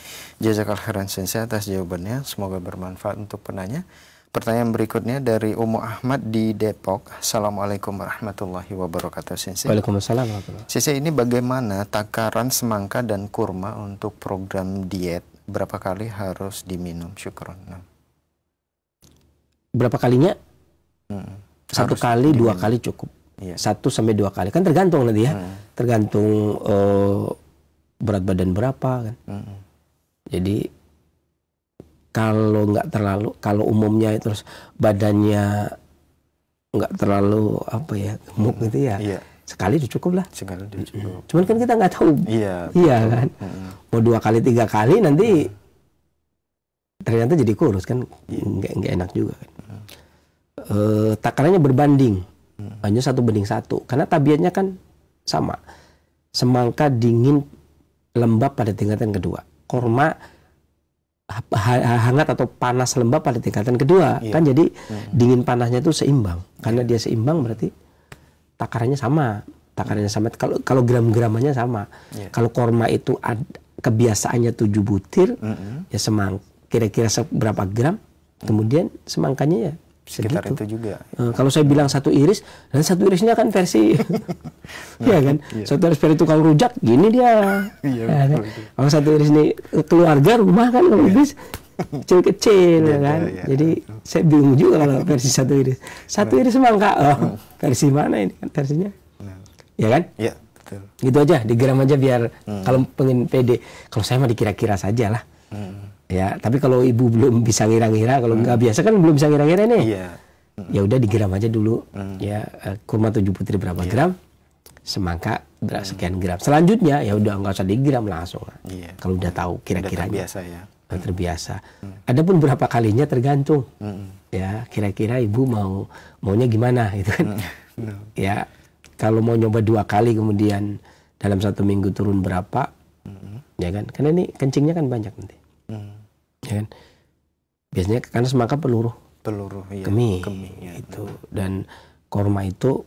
D: jazakallahu khairan Sensei atas jawabannya. Semoga bermanfaat untuk penanya. Pertanyaan berikutnya dari Ummu Ahmad di Depok. Assalamualaikum warahmatullahi wabarakatuh Sensei.
A: Waalaikumsalam warahmatullahi wabarakatuh.
D: Sensei, ini bagaimana takaran semangka dan kurma untuk program diet? Berapa kali harus diminum? Syukron.
A: Berapa kalinya? 1 kali, 2 kali cukup. 1 sampai 2 kali. Kan tergantung nanti ya. Tergantung berat badan berapa kan. Jadi kalau nggak terlalu, kalau umumnya terus badannya nggak terlalu apa ya, gemuk gitu ya. Sekali itu cukup lah.
D: Sekali itu cukup.
A: Cuman kan kita nggak tahu. Iya kan. Mau 2 kali 3 kali nanti ternyata jadi kurus kan, nggak enak juga kan. Takarannya berbanding, hanya 1:1 karena tabiatnya kan sama. Semangka dingin lembab pada tingkatan kedua, kurma hangat atau panas lembab pada tingkatan kedua. Kan jadi dingin panasnya itu seimbang. Karena dia seimbang berarti takarannya sama. Kalau gram-gramannya sama. Kalau kurma itu kebiasaannya 7 butir, ya kira-kira seberapa gram, kemudian semangkanya ya
D: sekitar
A: segitu.
D: Itu juga.
A: Kalau saya bilang 1 iris, dan 1 irisnya kan versi ya kan. 1 iris versi tukang rujak gini dia. Ya kan? Kalau 1 iris ini keluarga rumah kan kalau iris kecil-kecil ya kan. Jadi saya bingung juga kalau versi 1 iris. 1 iris semangka. Versi mana ini kan versinya? Ya kan?
D: Iya, betul.
A: Gitu aja, digram aja biar kalau pengen pede. Kalau saya mah dikira-kira saja lah. Ya, tapi kalau ibu belum bisa ngira-ngira, kalau nggak biasa kan belum bisa ngira-ngira nih. Ya udah digram aja dulu. Ya, kurma 7 butir berapa gram? Semangka sekian gram. Selanjutnya ya udah nggak usah digram langsung. Kalau udah tahu kira-kiranya.
D: Terbiasa ya.
A: Terbiasa. Adapun berapa kalinya tergantung. Ya, kira-kira ibu maunya gimana gitu kan. Ya, kalau mau nyoba 2 kali kemudian dalam 1 minggu turun berapa? ya kan? Karena ini kencingnya kan banyak nanti, ya kan? Biasanya karena semangka peluru
D: iya.
A: kemih
D: Ya.
A: itu, dan korma itu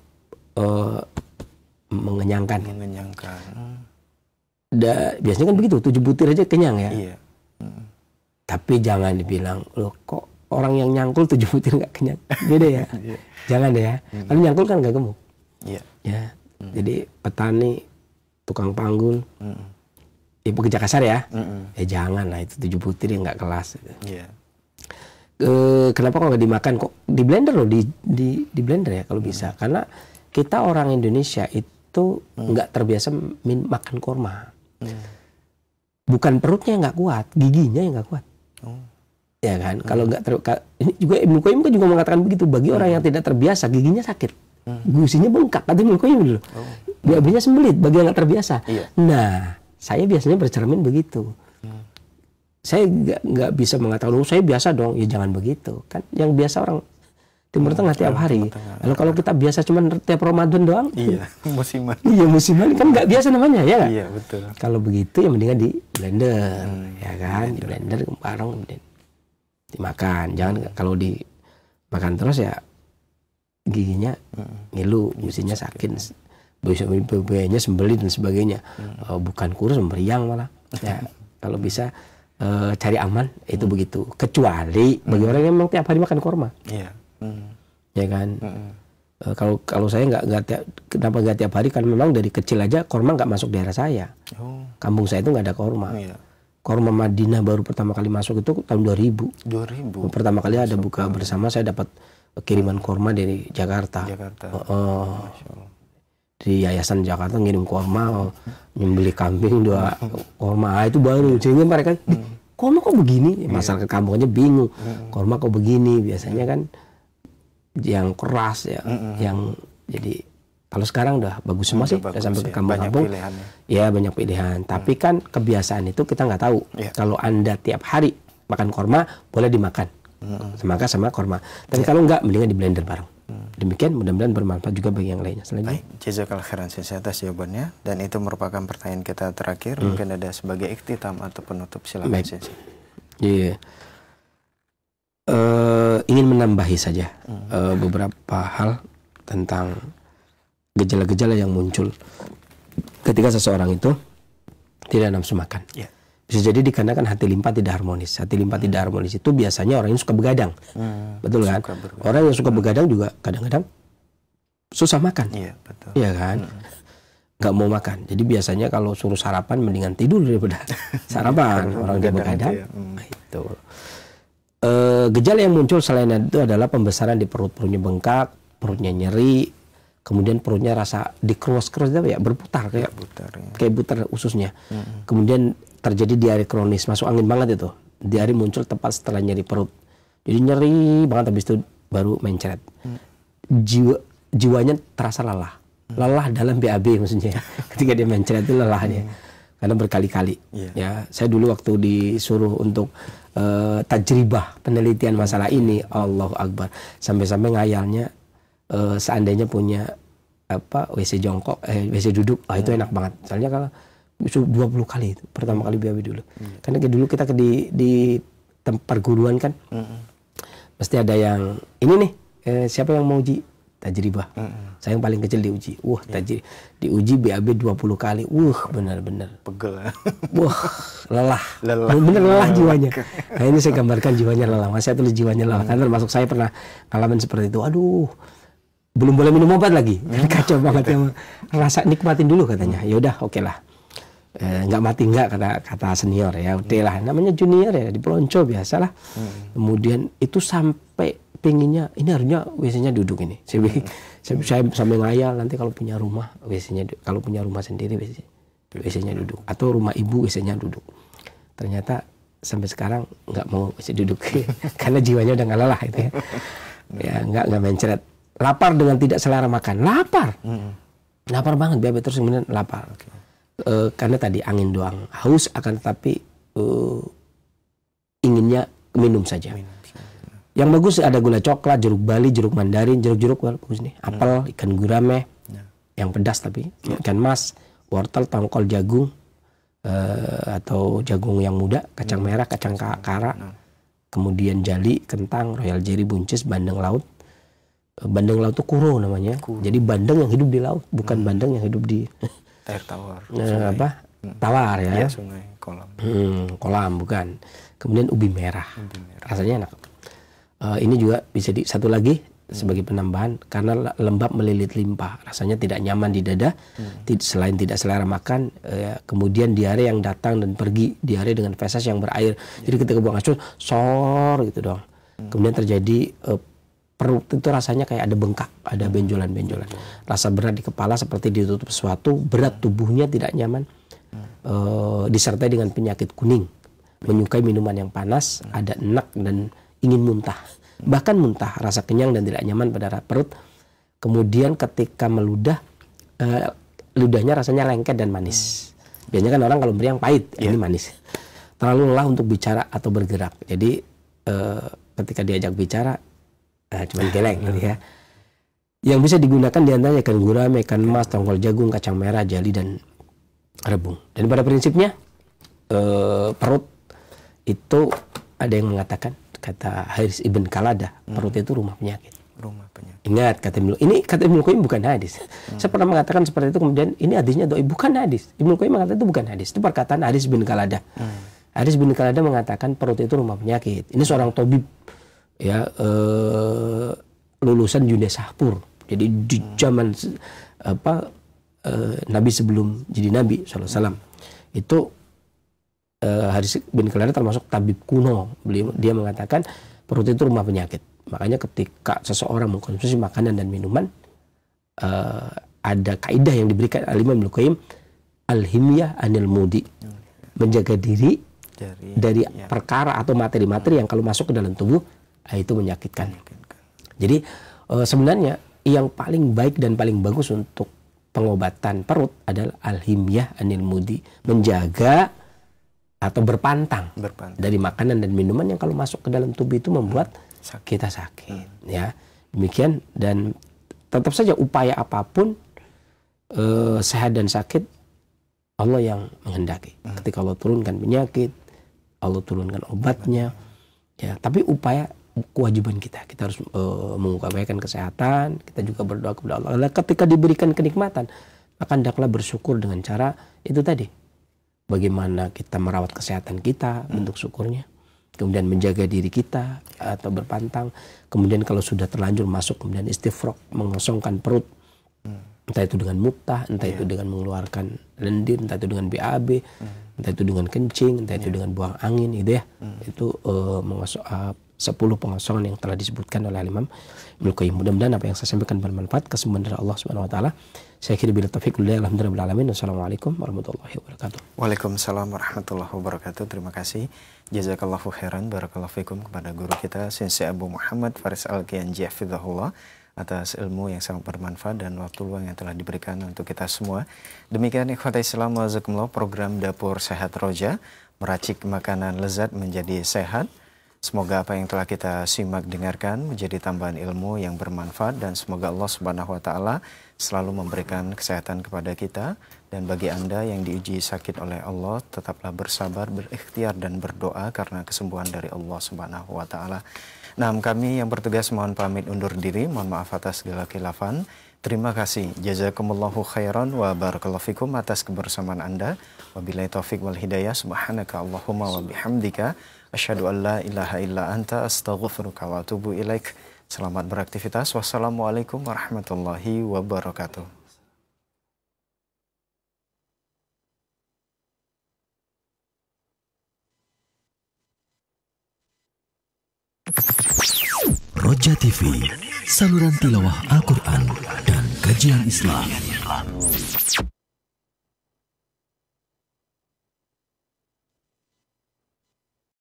A: mengenyangkan. Biasanya kan begitu, 7 butir aja kenyang ya.
D: Iya.
A: Tapi jangan dibilang, loh kok orang yang nyangkul 7 butir nggak kenyang, beda ya. Jangan ya, kalau nyangkul kan nggak gemuk.
D: Iya.
A: Ya, jadi petani, tukang panggul, ya pekerja kasar ya, jangan lah itu 7 butir yang nggak kelas.
D: Iya.
A: Kenapa kok nggak dimakan, kok di blender loh, di blender ya kalau bisa, karena kita orang Indonesia itu nggak terbiasa makan korma. Bukan perutnya yang nggak kuat, giginya yang nggak kuat. Ya kan, kalau nggak ini juga Ibnu Qayyim kan juga mengatakan begitu, bagi orang yang tidak terbiasa giginya sakit, gusinya bengkak, kata Ibnu Qayyim dulu. BAB-nya sembelit bagi yang nggak terbiasa. Nah, saya biasanya bercermin begitu. Saya nggak bisa mengatakan, oh saya biasa dong, ya jangan begitu. Kan yang biasa orang Timur Tengah tiap hari. Lalu kalau kita biasa cuma tiap Ramadan doang,
D: iya, musiman.
A: Iya, musiman kan nggak biasa namanya, ya nggak?
D: Iya, betul.
A: Kalau begitu ya mendingan di blender, ya kan? Di blender bareng kemudian dimakan. Jangan kalau dimakan terus ya giginya ngilu, gusinya sakit, BB-nya sembelit dan sebagainya. Bukan kurus, meriang malah. Ya, kalau bisa cari aman itu begitu. Kecuali bagi orang yang memang tiap hari makan korma.
D: Iya.
A: Ya kan. Kalau saya kenapa nggak tiap hari? Karena memang dari kecil aja korma nggak masuk daerah saya. Kampung saya itu nggak ada korma. Korma Madinah baru pertama kali masuk itu tahun 2000. Pertama kali ada buka bersama, saya dapat kiriman korma dari Jakarta. Di Yayasan Jakarta ngirim korma, nyembeli kambing 2 korma, itu baru. Sehingga mereka, korma kok begini? Masyarakat kampung aja bingung, korma kok begini? Biasanya kan yang keras ya, yang jadi kalau sekarang udah bagus semua sih, udah sampai ke kampung-kampung, ya banyak pilihan. Tapi kan kebiasaan itu kita nggak tahu. Kalau Anda tiap hari makan korma, boleh dimakan, semangka sama korma. Tapi kalau nggak, mendingan di blender bareng. Demikian, mudah-mudahan bermanfaat juga bagi yang lainnya. Selanjutnya.
D: Baik, jazakallahu khairan atas jawabannya, dan itu merupakan pertanyaan kita terakhir. Mungkin ada sebagai ikhtitam atau penutup, silakan.
A: Iya. Ingin menambahi saja beberapa hal tentang gejala-gejala yang muncul ketika seseorang itu tidak nafsu makan. Bisa jadi dikarenakan hati limpa tidak harmonis. Hati limpa tidak harmonis itu biasanya orang yang suka begadang. Betul kan? Orang yang suka begadang juga kadang-kadang susah makan. Iya, betul. Iya kan? Nggak mau makan. Jadi biasanya kalau suruh sarapan mendingan tidur daripada sarapan. Orang yang begadang. Itu. Gejala yang muncul selain itu adalah pembesaran di perutnya bengkak, perutnya nyeri, kemudian perutnya rasa dikeros-keros ya, berputar kayak butar ususnya. Kemudian terjadi diare kronis, masuk angin banget itu. Diare muncul tepat setelah nyeri perut. Jadi nyeri banget, habis itu baru mencret. Jiwanya terasa lelah. Lelah dalam BAB maksudnya. Ketika dia mencret itu lelah dia. Karena berkali-kali. Ya, saya dulu waktu disuruh untuk tajribah penelitian masalah ini, Allahu Akbar. Sampai-sampai ngayalnya seandainya punya WC jongkok, WC duduk, itu enak banget. Soalnya kalau 20 kali itu, pertama kali BAB dulu. Karena dulu kita di tempat perguruan kan, mesti ada yang, ini nih, siapa yang mau uji tajribah? Saya yang paling kecil diuji. Diuji BAB 20 kali. Benar-benar
D: pegel.
A: Lelah. Benar lelah jiwanya. Nah, ini saya gambarkan jiwanya lelah. Saya tulis jiwanya lelah. Karena termasuk saya pernah ngalamin seperti itu. Aduh, belum boleh minum obat lagi. Kacau banget. Rasa nikmatin dulu katanya. Ya udah, oke lah. Nggak mati nggak, kata senior ya, udah lah, namanya junior ya, di pelonco biasalah. Kemudian itu sampai pinginnya ini harusnya WC-nya duduk ini. Saya sampai ngayal nanti kalau punya rumah WC-nya, kalau punya rumah sendiri WC-nya duduk, atau rumah ibu WC-nya duduk. Ternyata sampai sekarang nggak mau WC duduk karena jiwanya udah nggak lelah itu ya. Ya nggak mencret. Lapar dengan tidak selera makan, lapar banget BAB terus, kemudian lapar. Karena tadi angin doang, haus akan tetapi inginnya minum saja. Yang bagus ada gula coklat, jeruk bali, jeruk mandarin, jeruk bagus nih, apel, ikan gurame, yang pedas tapi, ikan mas, wortel, tongkol, jagung, atau jagung yang muda, kacang merah, kacang kara, kemudian jali, kentang, royal jelly, buncis, bandeng laut. Bandeng laut itu kuro namanya. Jadi bandeng yang hidup di laut, bukan bandeng yang hidup di
D: air tawar.
A: Tawar ya.
D: Ya, sungai, kolam.
A: Kolam bukan. Kemudian ubi merah. Rasanya enak. Ini juga bisa satu lagi sebagai penambahan, karena lembab melilit limpa, rasanya tidak nyaman di dada, selain tidak selera makan, kemudian diare yang datang dan pergi, diare dengan feses yang berair, jadi ketika buang air sor gitu dong. Kemudian terjadi perut itu rasanya kayak ada bengkak, ada benjolan-benjolan, rasa berat di kepala seperti ditutup sesuatu, berat tubuhnya tidak nyaman, disertai dengan penyakit kuning, menyukai minuman yang panas, ada enak dan ingin muntah, bahkan muntah, rasa kenyang dan tidak nyaman pada perut. Kemudian ketika meludah, ludahnya rasanya lengket dan manis. Biasanya kan orang kalau meriang pahit, ini manis. Terlalu lelah untuk bicara atau bergerak. Jadi ketika diajak bicara, cuman geleng gitu ya. Yang bisa digunakan diantaranya ikan gurame, ikan emas, tongkol jagung, kacang merah, jali, dan rebung. Dan pada prinsipnya perut itu ada yang mengatakan, kata Haris Ibn Kalada, perut itu rumah penyakit. Ingat, ini kata Ibnu Qayyim bukan hadis. Saya pernah mengatakan seperti itu, kemudian ini hadisnya dhaif, bukan hadis. Ibnu Qayyim mengatakan itu bukan hadis, itu perkataan Haris bin Kalada. Haris bin Kalada mengatakan perut itu rumah penyakit. Ini seorang tabib, ya, lulusan Jundesahpur. Jadi di zaman Nabi sebelum jadi Nabi SAW itu, Haris bin Kalada termasuk tabib kuno. Dia mengatakan perut itu rumah penyakit. Makanya ketika seseorang mengkonsumsi makanan dan minuman, ada kaidah yang diberikan Al-Imam Ibnu Qayyim, al-himyah anil mudi, menjaga diri dari perkara atau materi-materi yang kalau masuk ke dalam tubuh itu menyakitkan. Jadi sebenarnya yang paling baik dan paling bagus untuk pengobatan perut adalah al-himyah anil mudi, menjaga atau berpantang dari makanan dan minuman yang kalau masuk ke dalam tubuh itu membuat kita sakit. Ya, demikian. Dan tetap saja upaya apapun, sehat dan sakit Allah yang menghendaki. Ketika Allah turunkan penyakit, Allah turunkan obatnya. Ya, tapi upaya kewajiban kita harus mengupayakan kesehatan. Kita juga berdoa kepada Allah. Ketika diberikan kenikmatan, maka hendaklah bersyukur dengan cara itu tadi. Bagaimana kita merawat kesehatan kita, bentuk syukurnya. Kemudian menjaga diri kita atau berpantang. Kemudian kalau sudah terlanjur masuk, kemudian istifraq, mengosongkan perut. Entah itu dengan muntah, entah itu dengan mengeluarkan lendir, entah itu dengan BAB, entah itu dengan kencing, entah itu dengan buang angin, gitu ya. Itu 10 pengosongan yang telah disebutkan oleh Imam Ibnu Qayyim. Mudah-mudahan apa yang saya sampaikan bermanfaat, kesembuhan dari Allah Subhanahu wa taala. Saya kira bila taufiq lillahi alhamdulillah alamin. Wassalamualaikum warahmatullahi wabarakatuh.
D: Waalaikumsalam warahmatullahi wabarakatuh. Terima kasih. Jazakallahu khairan, barakallahu fikum kepada guru kita Sensei Abu Muhammad Faris Al-Qiyanji hafizahullah atas ilmu yang sangat bermanfaat dan waktu luang yang telah diberikan untuk kita semua. Demikian ikhwatai Islam wa jazakumullah, program Dapur Sehat Roja, meracik makanan lezat menjadi sehat. Semoga apa yang telah kita simak dengarkan menjadi tambahan ilmu yang bermanfaat, dan semoga Allah Subhanahu wa taala selalu memberikan kesehatan kepada kita. Dan bagi Anda yang diuji sakit oleh Allah, tetaplah bersabar, berikhtiar dan berdoa karena kesembuhan dari Allah Subhanahu wa taala. Nah, kami yang bertugas mohon pamit undur diri, mohon maaf atas segala khilafan. Terima kasih. Jazakumullahu khairan wa barakallahu fikum atas kebersamaan Anda. Wabillahi taufiq wal hidayah. Subhanaka Allahumma wa bihamdika asyhadu an la ilaha illa anta astaghfiruka wa atubu ilaik. Selamat beraktivitas. Wassalamualaikum warahmatullahi wabarakatuh.
B: Roja TV, saluran tilawah Al-Quran dan kajian Islam.